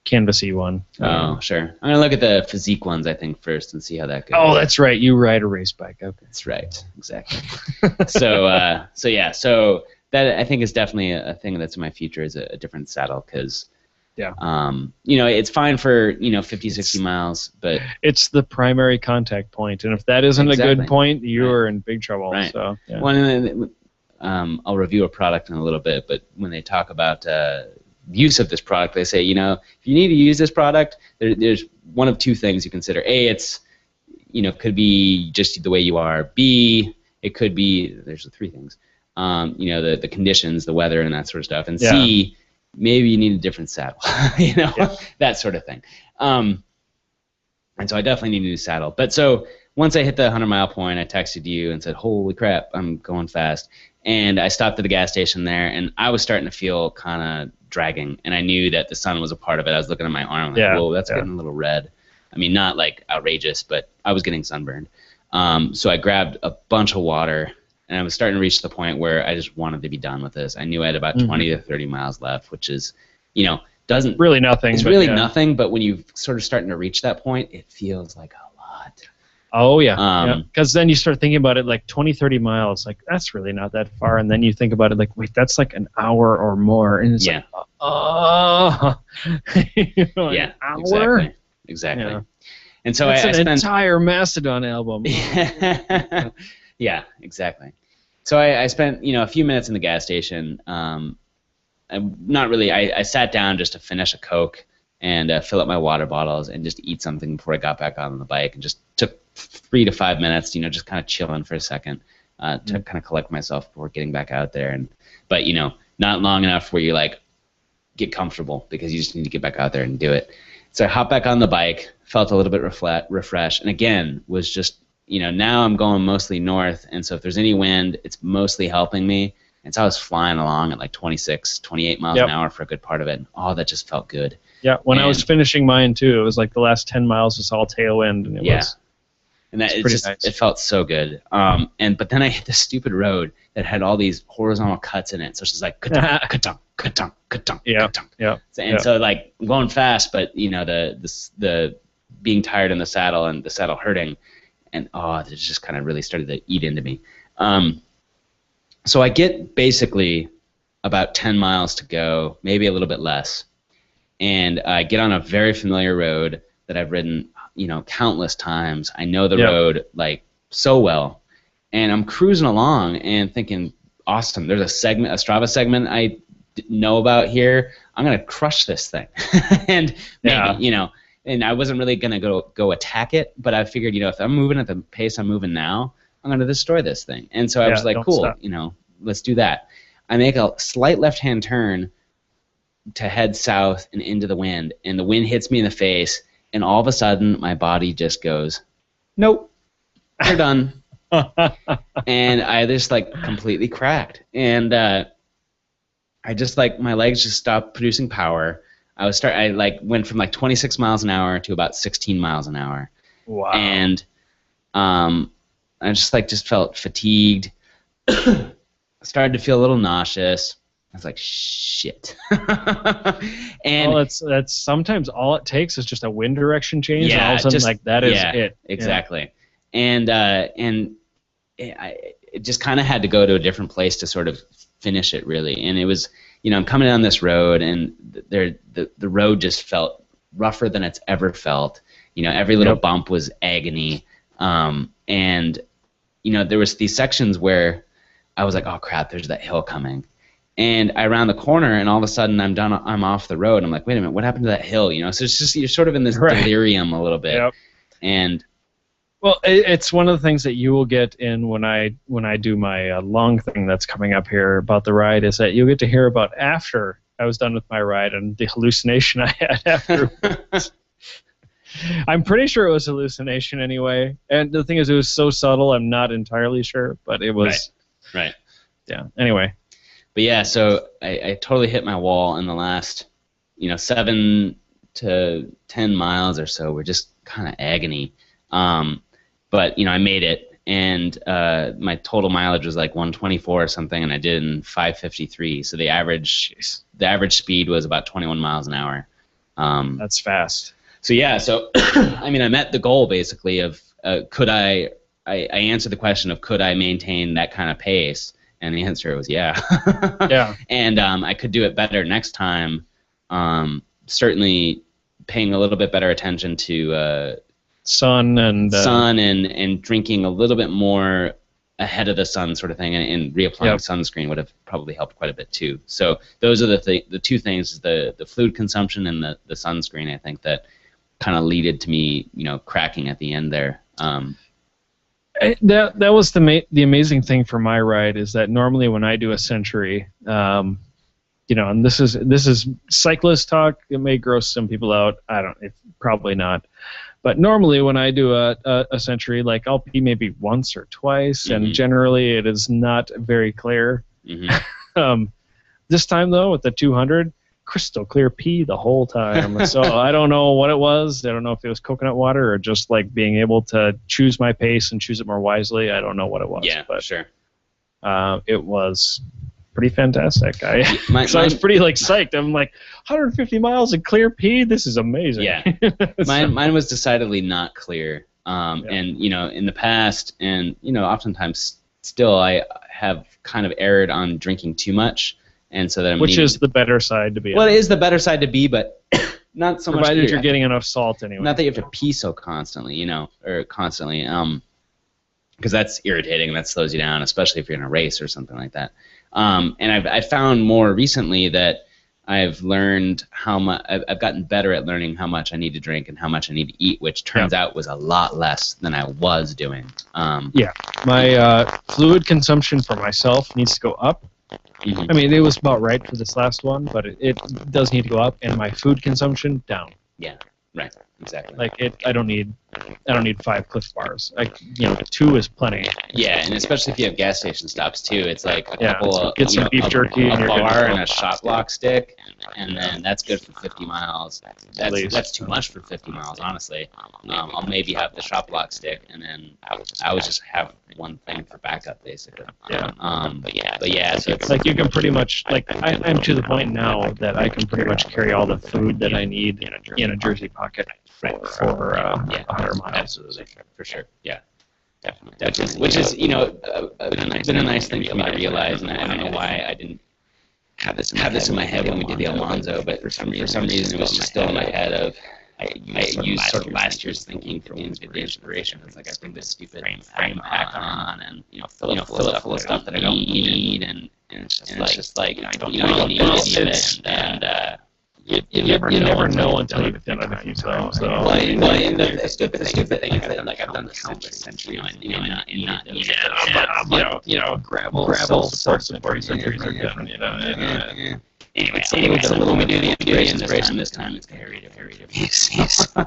canvasy one. Oh, sure. I'm gonna look at the physique ones, I think, first and see how that goes. Oh, that's right. You ride a race bike. Okay. That's right. Exactly. So that I think is definitely a thing that's in my future is a different saddle because. Yeah. It's fine for 50, 60 miles, but it's the primary contact point, and if that isn't a good point, you're in big trouble. Right. So, yeah. Well, I'll review a product in a little bit, but when they talk about use of this product, they say, if you need to use this product, there's one of two things you consider. A, it's could be just the way you are. B, it could be there's the three things. The conditions, the weather, and that sort of stuff. And C, maybe you need a different saddle, that sort of thing. And so I definitely need a new saddle. But so once I hit the 100-mile point, I texted you and said, holy crap, I'm going fast. And I stopped at the gas station there, and I was starting to feel kind of dragging. And I knew that the sun was a part of it. I was looking at my arm, like, whoa, that's getting a little red. I mean, not like outrageous, but I was getting sunburned. So I grabbed a bunch of water, and I was starting to reach the point where I just wanted to be done with this. I knew I had about 20 to 30 miles left, which is, doesn't really nothing. It's really nothing, but when you're sort of starting to reach that point, it feels like a lot. Oh, yeah. Because then you start thinking about it like 20, 30 miles, like that's really not that far. And then you think about it like, wait, that's like an hour or more. And it's like, oh, an hour? Exactly. Yeah. And so that's I spent an entire Mastodon album. Yeah, exactly. So I spent a few minutes in the gas station. Not really. I sat down just to finish a Coke and fill up my water bottles and just eat something before I got back on the bike, and just took 3 to 5 minutes, just kind of chilling for a second to kind of collect myself before getting back out there. But not long enough where you like get comfortable because you just need to get back out there and do it. So I hopped back on the bike, felt a little bit refreshed, and again was just. Now I'm going mostly north, and so if there's any wind, it's mostly helping me. And so I was flying along at like 26, 28 miles an hour for a good part of it. And, that just felt good. Yeah, when I was finishing mine too, it was like the last 10 miles was all tailwind, and it was. And that pretty nice. It felt so good. But then I hit this stupid road that had all these horizontal cuts in it. So it's just like ka-tunk, ka-tunk, ka-tunk, Yeah. And so like I'm going fast, but the being tired in the saddle and the saddle hurting. And it just kind of really started to eat into me. So I get basically about 10 miles to go, maybe a little bit less. And I get on a very familiar road that I've ridden, countless times. I know the road like so well. and I'm cruising along and thinking, awesome, there's a Strava segment I know about here. I'm gonna crush this thing, and maybe and I wasn't really gonna go attack it, but I figured, if I'm moving at the pace I'm moving now, I'm gonna destroy this thing. And so I was like, cool, stop. Let's do that. I make a slight left-hand turn to head south and into the wind, and the wind hits me in the face, and all of a sudden my body just goes, nope, you're done. And I just completely cracked, and I just my legs just stopped producing power. I went from 26 miles an hour to about 16 miles an hour. Wow. And I just felt fatigued. Started to feel a little nauseous. I was like, shit. And that's sometimes all it takes is just a wind direction change. Yeah, and all of a sudden, that is it. Exactly. Yeah. And it just kind of had to go to a different place to sort of finish it, really. And it was, I'm coming down this road, and the road just felt rougher than it's ever felt. Every little bump was agony. And there was these sections where I was like, oh crap, there's that hill coming. And I round the corner, and all of a sudden I'm off the road. I'm like, wait a minute, what happened to that hill? So it's just, you're sort of in this delirium a little bit. Yep. And well, it's one of the things that you will get in when I do my long thing that's coming up here about the ride, is that you'll get to hear about after I was done with my ride and the hallucination I had afterwards. I'm pretty sure it was hallucination anyway. And the thing is, it was so subtle, I'm not entirely sure, but it was. Right. Yeah. Anyway. But yeah, so I totally hit my wall in the last, 7 to 10 miles or so were just kind of agony. But I made it, and my total mileage was 124 or something, and I did in 5:53. So the average speed was about 21 miles an hour. That's fast. So yeah, I met the goal basically of could I answered the question of could I maintain that kind of pace, and the answer was yeah. Yeah. And I could do it better next time. Certainly paying a little bit better attention to sun and drinking a little bit more ahead of the sun, sort of thing, and reapplying sunscreen would have probably helped quite a bit too. So those are the two things: the fluid consumption and the sunscreen. I think that kind of leaded to me, cracking at the end there. That was the amazing thing for my ride, is that normally when I do a century, and this is cyclist talk. It may gross some people out. Probably not. But normally when I do a century, I'll pee maybe once or twice, Mm-hmm. and generally it is not very clear. Mm-hmm. This time though, with the 200, crystal clear pee the whole time. So I don't know what it was. I don't know if it was coconut water or just being able to choose my pace and choose it more wisely. I don't know what it was. Yeah, but sure. It was pretty fantastic. I was pretty psyched. I'm 150 miles of clear pee. This is amazing. Yeah, mine was decidedly not clear. And in the past, and oftentimes still, I have kind of erred on drinking too much, and so that which is the better side to be. Well, it is the better side to be, but not so much. Provided you're getting enough salt anyway. Not that you have to pee so constantly, because that's irritating. That slows you down, especially if you're in a race or something like that. And I've found more recently that I've learned how much. I've gotten better at learning how much I need to drink and how much I need to eat, which turns out was a lot less than I was doing. My fluid consumption for myself needs to go up. Mm-hmm. It was about right for this last one, but it does need to go up, and my food consumption down. Yeah, right, exactly. I don't need 5 Cliff Bars. 2 is plenty. Yeah, and especially if you have gas station stops too, it's a couple. Get some beef jerky, a bar and a shot block stick, and then that's good for 50 miles. That's too much for 50 miles, honestly. I'll maybe have the shot block stick, and then I would just have one thing for backup, basically. Yeah. But yeah, so it's you can pretty much I'm to the point now that I can pretty much carry all the food that I need in a jersey pocket for 100 miles. For sure. Yeah. Definitely. Which is been a nice thing for me to realize, and I don't know why I didn't have this in my head when we did the Alonzo, but for some reason it was just still in my head of, used sort of last year's thinking for the inspiration. It's like I bring this stupid frame pack on, and fill it full of stuff that I don't need, and it's just like I don't need it, and you never know until you've done it a few times. So, the stupid thing is that like I've done this essentially, gravel support centuries are done, Anyway, so when we do the inspiration this time, it's very different.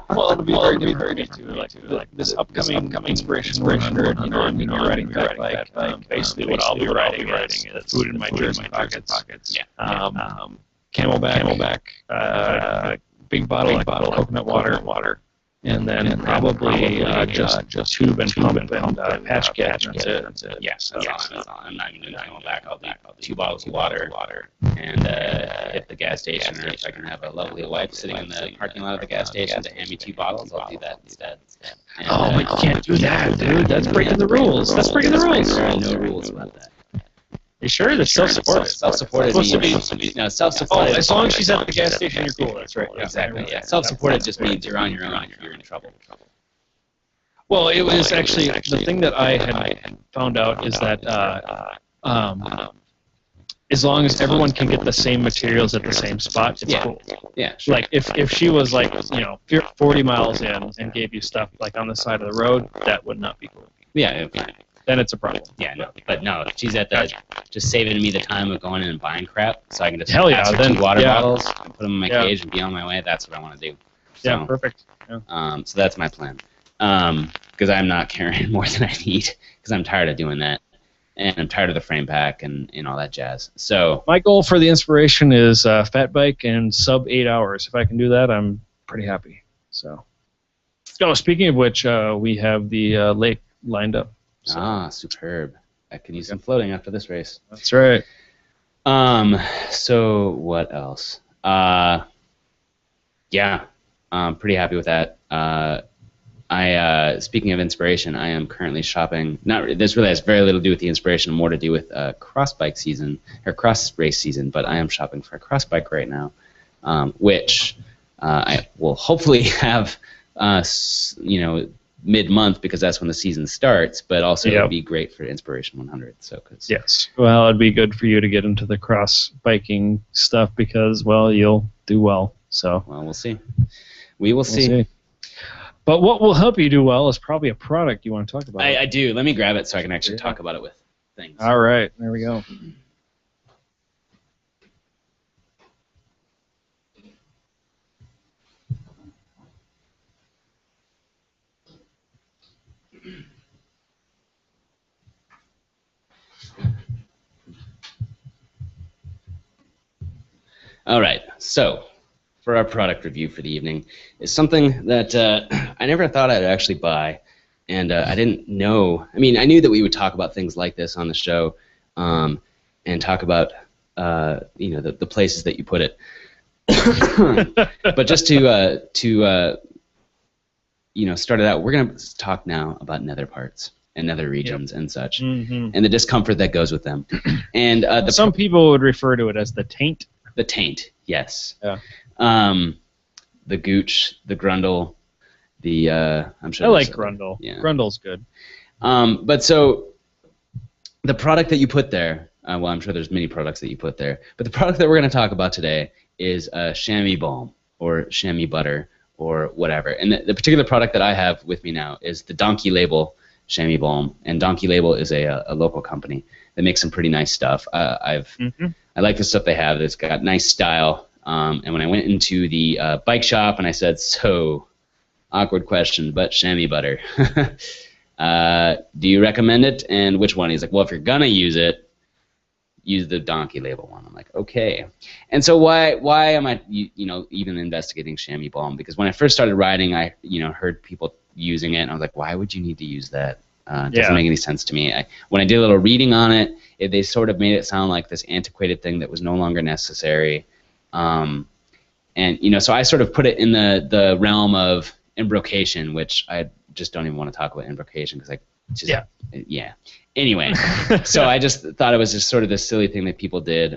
Well, it'll be very different too. Like this upcoming inspiration 100, I'm going to be writing like basically what I'll be writing is food in my jersey pockets. Yeah. Camelback, big bottle of coconut water, and then probably just tube and pump and patch catch. That's it. Yes. I'm not even doing Camelback. I'll do 2 bottles of water and hit the gas station. Or if I can have a lovely wife sitting in the parking lot of the gas station to hand me 2 bottles, I'll do that instead. And, but you can't do that, dude. That's breaking the rules. There are no rules about that. You sure? That's self-supported. Self-supported means self-supported. As long as she's at the gas station, you're cool. That's right. Exactly. Yeah. Self-supported just means you're on your own. You're in trouble. Well, it was actually the thing that I had found out is that as long as everyone can get the same materials at the same spot, it's cool. Yeah. Sure. Like if she was like 40 miles in and gave you stuff like on the side of the road, that would not be cool. Yeah. Then it's a problem. Yeah, no. But no, she's at the just saving me the time of going in and buying crap, so I can just pass her 2 water bottles and put them in my cage and be on my way. That's what I want to do. So, yeah, perfect. Yeah. So that's my plan. Because I'm not carrying more than I need, because I'm tired of doing that, and I'm tired of the frame pack and all that jazz. So my goal for the inspiration is fat bike and sub 8 hours. If I can do that, I'm pretty happy. So, speaking of which, we have the lake lined up. So. Superb. I could use some floating after this race. That's right. So what else? Yeah, I'm pretty happy with that. Speaking of inspiration, I am currently shopping. This really has very little to do with the inspiration, more to do with cross bike season or cross race season. But I am shopping for a cross bike right now, which I will hopefully have. Mid-month, because that's when the season starts, but also it would be great for Inspiration 100. So, yes, well, it'd be good for you to get into the cross biking stuff because, well, you'll do well. So, well, we'll see. We will see. But what will help you do well is probably a product you want to talk about. I do. Let me grab it so I can actually talk about it with things. All right, there we go. All right, so for our product review for the evening is something that I never thought I'd actually buy, and I didn't know. I mean, I knew that we would talk about things like this on the show, and talk about the places that you put it. But just to start it out, we're going to talk now about nether parts and nether regions and such, and the discomfort that goes with them. And some people would refer to it as the taint. The taint, yes. Yeah. The gooch, the grundle, I'm sure. I like grundle. Yeah. Grundle's good. But so the product that you put there, well, I'm sure there's many products that you put there, but the product that we're going to talk about today is chamois balm or chamois butter or whatever. And the particular product that I have with me now is the Donkey Label chamois balm, and Donkey Label is a local company that makes some pretty nice stuff. I like the stuff they have. It's got nice style. And when I went into the bike shop and I said, so, awkward question, but chamois butter. Do you recommend it? And which one? He's like, well, if you're going to use it, use the Donkey Label one. I'm like, okay. And so why am I even investigating chamois balm? Because when I first started riding, I heard people using it, and I was like, why would you need to use that? It doesn't make any sense to me. When I did a little reading on it, they sort of made it sound like this antiquated thing that was no longer necessary. And so I sort of put it in the realm of embrocation, which I just don't even want to talk about embrocation because Anyway, so I just thought it was just sort of this silly thing that people did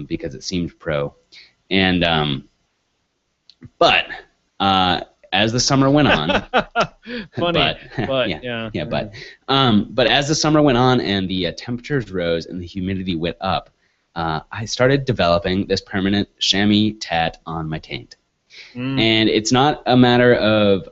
because it seemed pro. And but as the summer went on, funny, but but as the summer went on and the temperatures rose and the humidity went up, I started developing this permanent chamois tat on my taint. And it's not a matter of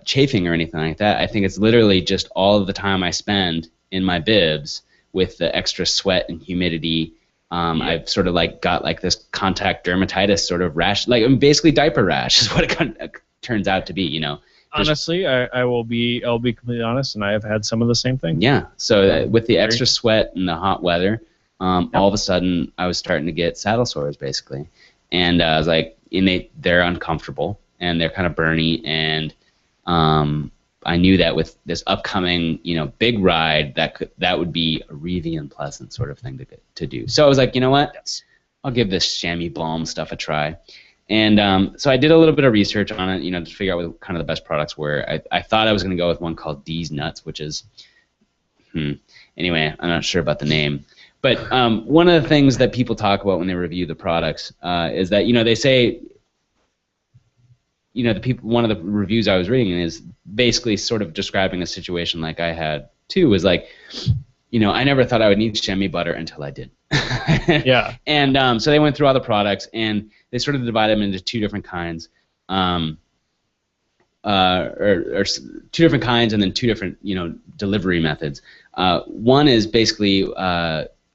chafing or anything like that. I think it's literally just all of the time I spend in my bibs with the extra sweat and humidity. I've sort of like got like this contact dermatitis sort of rash, like basically diaper rash is what it turns out to be, you know. Honestly, I'll be completely honest, and I have had some of the same things. Yeah. So with the extra sweat and the hot weather, all of a sudden I was starting to get saddle sores basically, and I was like, they're uncomfortable and they're kind of burny, and I knew that with this upcoming, you know, big ride, that would be a really unpleasant sort of thing to do. So I was like, you know what? I'll give this chamois balm stuff a try. And so I did a little bit of research on it, you know, to figure out what kind of the best products were. I thought I was going to go with one called D's Nuts, which is, anyway, I'm not sure about the name. But one of the things that people talk about when they review the products is that, you know, they say, you know, one of the reviews I was reading is basically sort of describing a situation like I had too, was like, you know, I never thought I would need chamois butter until I did. Yeah. And so they went through all the products and they sort of divided them into two different kinds, or two different kinds, and then two different, you know, delivery methods. One is basically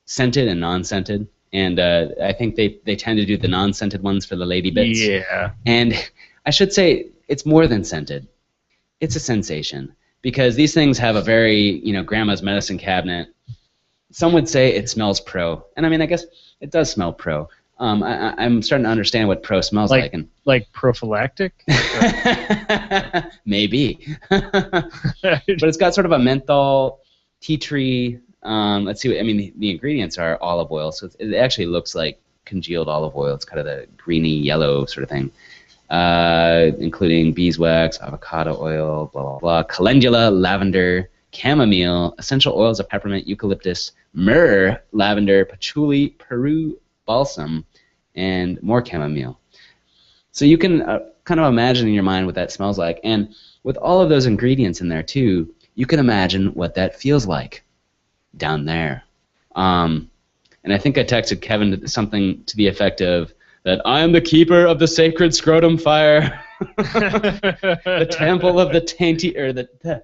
scented and non-scented, and I think they tend to do the non-scented ones for the lady bits. Yeah. And I should say it's more than scented. It's a sensation, because these things have a very, you know, grandma's medicine cabinet. Some would say it smells pro, and I mean, I guess it does smell pro. I'm starting to understand what pro smells like. Like prophylactic? Maybe. But it's got sort of a menthol, tea tree. Let's see. I mean, the ingredients are olive oil, so it actually looks like congealed olive oil. It's kind of the greeny yellow sort of thing. Including beeswax, avocado oil, blah, blah, blah, calendula, lavender, chamomile, essential oils of peppermint, eucalyptus, myrrh, lavender, patchouli, Peru balsam, and more chamomile. So you can kind of imagine in your mind what that smells like. And with all of those ingredients in there, too, you can imagine what that feels like down there. And I think I texted Kevin something to the effect of, that I am the keeper of the sacred scrotum fire, the temple of the tainty, or the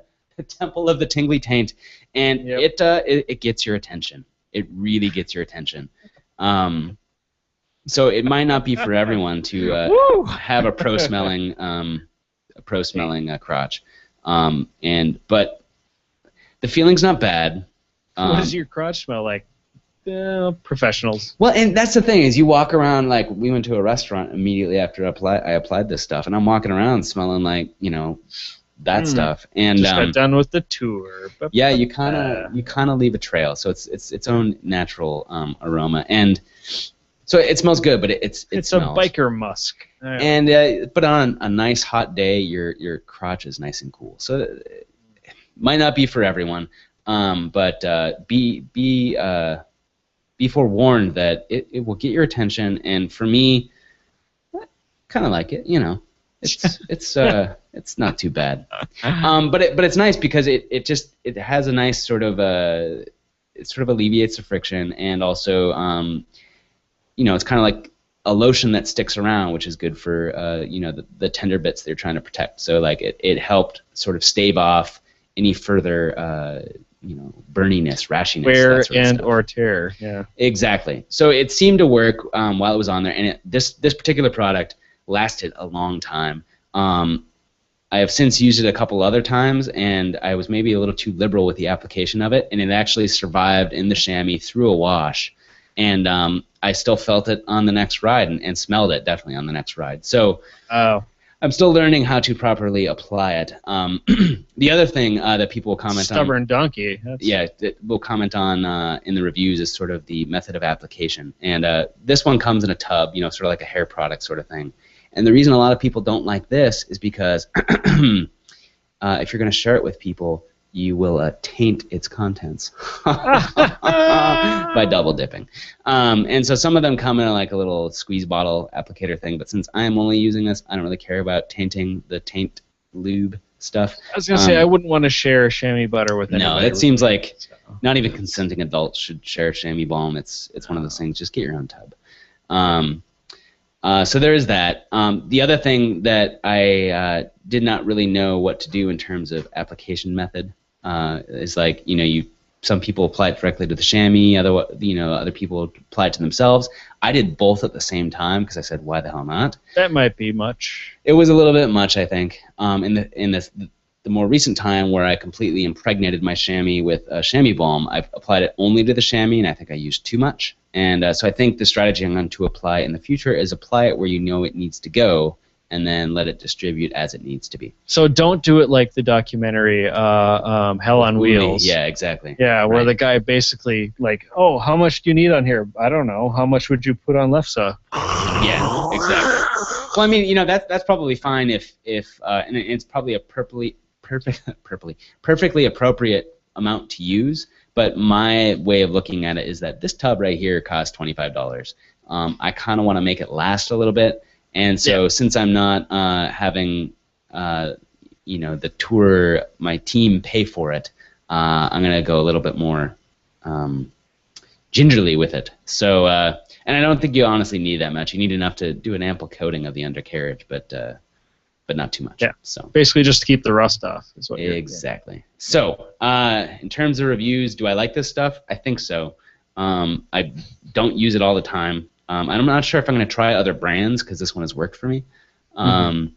temple of the tingly taint, and it gets your attention. It really gets your attention. So it might not be for everyone to have a pro smelling crotch, but the feeling's not bad. What does your crotch smell like? Professionals. Well, and that's the thing is, you walk around, like we went to a restaurant immediately after I applied this stuff, and I'm walking around smelling like, you know, that stuff. And just got done with the tour. Yeah, you kind of leave a trail, so it's its own natural aroma, and so it smells good, but it smells. A biker musk. And but on a nice hot day, your crotch is nice and cool. So it might not be for everyone, but be forewarned that it will get your attention, and for me, I kind of like it. You know, it's not too bad. But it's nice because it has a nice sort of it sort of alleviates the friction, and also you know, it's kind of like a lotion that sticks around, which is good for you know, the tender bits they're trying to protect. So like it helped sort of stave off any further you know, burniness, rashiness, wear and or tear. Yeah, exactly. So it seemed to work while it was on there, and this particular product lasted a long time. I have since used it a couple other times, and I was maybe a little too liberal with the application of it, and it actually survived in the chamois through a wash, and I still felt it on the next ride, and smelled it definitely on the next ride. So I'm still learning how to properly apply it. The other thing that people will comment Stubborn donkey. That will comment on in the reviews is sort of the method of application. And this one comes in a tub, you know, sort of like a hair product sort of thing. And the reason a lot of people don't like this is because if you're going to share it with people, you will taint its contents by double dipping. And so some of them come in like a little squeeze bottle applicator thing, but since I'm only using this, I don't really care about tainting the taint lube stuff. I was going to say, I wouldn't want to share chamois butter with anybody. No, it seems like not even consenting adults should share chamois balm. It's one of those things. Just get your own tub. So there is that. The other thing that I did not really know what to do in terms of application method is like, some people apply it directly to the chamois, other people apply it to themselves. I did both at the same time because I said, why the hell not? That might be much. It was a little bit much, I think. In the more recent time where I completely impregnated my chamois with chamois balm, I've applied it only to the chamois, and I think I used too much. And so I think the strategy I'm going to apply in the future is apply it where you know it needs to go, and then let it distribute as it needs to be. So don't do it like the documentary Hell on Wheels. Yeah, exactly. Yeah, where the guy basically like, oh, how much do you need on here? I don't know. How much would you put on Lefsa? Yeah, exactly. Well, I mean, that's probably fine if and it's probably a perfectly appropriate amount to use. But my way of looking at it is that this tub right here costs $25. I kind of want to make it last a little bit. And so since I'm not having, the tour, my team pay for it, I'm going to go a little bit more gingerly with it. So, and I don't think you honestly need that much. You need enough to do an ample coating of the undercarriage, but not too much. Yeah. So basically just to keep the rust off is what you're exactly. So, in terms of reviews, do I like this stuff? I think so. I don't use it all the time. I'm not sure if I'm going to try other brands because this one has worked for me. And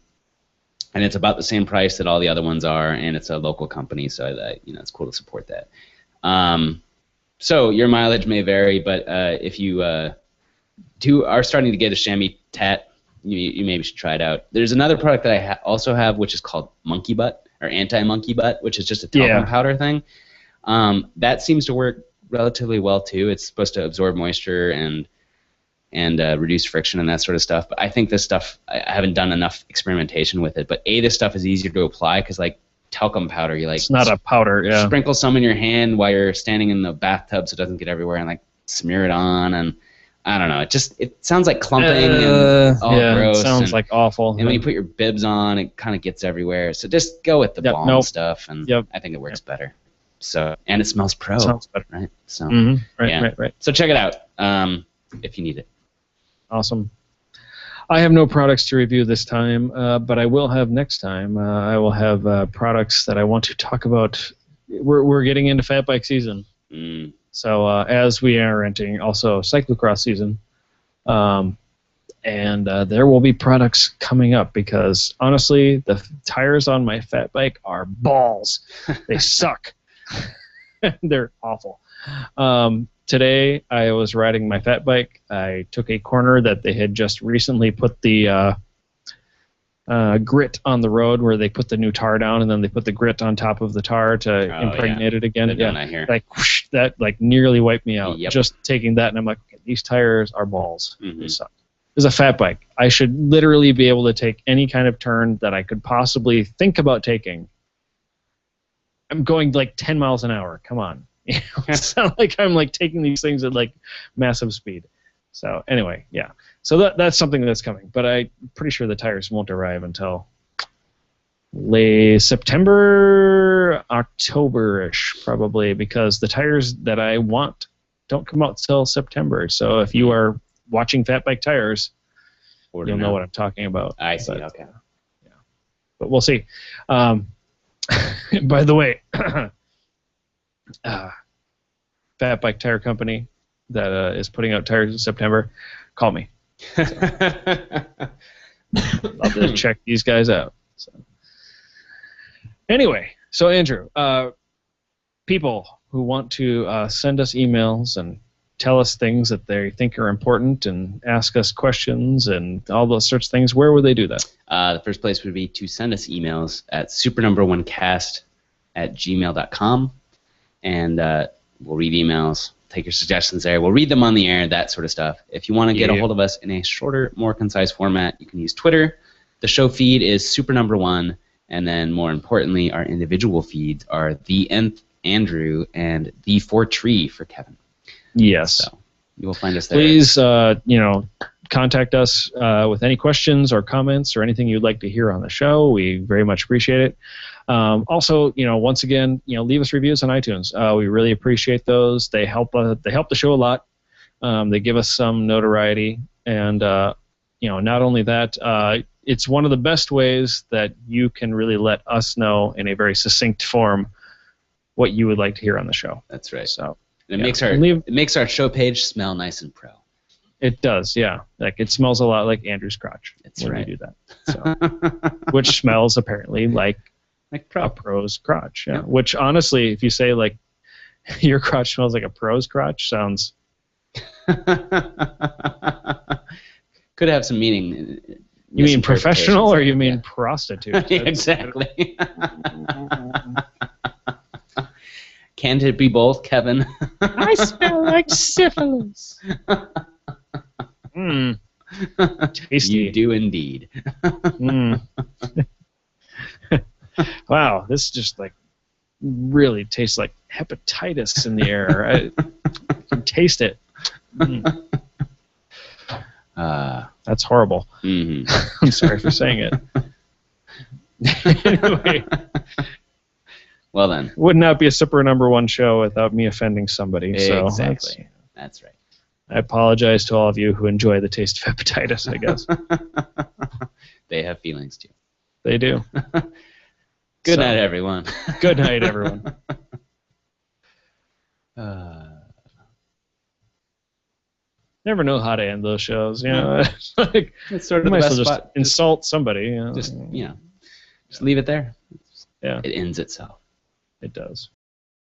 it's about the same price that all the other ones are, and it's a local company, so it's cool to support that. So your mileage may vary, but if you are starting to get a chamois tat, you maybe should try it out. There's another product that I also have, which is called Monkey Butt, or Anti-Monkey Butt, which is just a talcum powder thing. That seems to work relatively well, too. It's supposed to absorb moisture and reduce friction and that sort of stuff. But I think this stuff, I haven't done enough experimentation with it. But this stuff is easier to apply because, like, talcum powder, it's not a powder, sprinkle some in your hand while you're standing in the bathtub so it doesn't get everywhere, and, like, smear it on. And I don't know. It sounds like clumping and gross. It sounds like awful. And when you put your bibs on, it kind of gets everywhere. So just go with the balm stuff, and I think it works better. So, and it smells pro. Sounds better. Right? So, right. So check it out if you need it. Awesome. I have no products to review this time, but I will have next time. I will have products that I want to talk about. We're getting into fat bike season. So as we are entering also cyclocross season, and there will be products coming up because honestly, the tires on my fat bike are balls. They suck. They're awful. Today I was riding my fat bike. I took a corner that they had just recently put the grit on the road where they put the new tar down and then they put the grit on top of the tar to impregnate it again. Like whoosh, that like nearly wiped me out. Just taking that, and I'm like, okay, these tires are balls. They suck. It's a fat bike. I should literally be able to take any kind of turn that I could possibly think about taking. I'm going like 10 miles an hour. Come on. It's not like I'm like taking these things at like massive speed. So anyway, so that's something that's coming, but I'm pretty sure the tires won't arrive until late September, October-ish probably, because the tires that I want don't come out till September. So if you are watching Fat Bike Tires, you'll know what I'm talking about. I see. Okay. But we'll see. By the way, Fat Bike Tire Company that is putting out tires in September, call me. I'll just check these guys out. So. Anyway, so Andrew, people who want to send us emails and tell us things that they think are important and ask us questions and all those sorts of things, where would they do that? The first place would be to send us emails at supernumber1cast@gmail.com, and we'll read emails, take your suggestions there. We'll read them on the air, that sort of stuff. If you want to get a hold of us in a shorter, more concise format, you can use Twitter. The show feed is supernumber1, And then, more importantly, our individual feeds are the Nth Andrew and the 4Tree for Kevin. Yes. So you will find us there. Please, contact us with any questions or comments or anything you'd like to hear on the show. We very much appreciate it. Also, once again, leave us reviews on iTunes. We really appreciate those. They help the show a lot. They give us some notoriety, and not only that, it's one of the best ways that you can really let us know in a very succinct form what you would like to hear on the show. That's right. So and it makes our show page smell nice and pro. It does, yeah. Like it smells a lot like Andrew's crotch. That's when right. We do that. So, which smells apparently like pro. a pro's crotch. Yeah. Which honestly, if you say like your crotch smells like a pro's crotch, sounds. Could have some meaning. You mean professional or you mean prostitute? Exactly. Can't it be both, Kevin? I smell like syphilis. Tasty. You do indeed. Wow, this just like really tastes like hepatitis in the air. I can taste it. That's horrible. Mm-hmm. I'm sorry for saying it. Anyway. Well then. Would not be a Super #1 show without me offending somebody. So exactly. That's right. I apologize to all of you who enjoy the taste of hepatitis, I guess. They have feelings too. They do. Good night, everyone. Good night, everyone. Never know how to end those shows. It's like it's sort of you the might best as well just spot. insult somebody. Just leave it there. Yeah. It ends itself. It does.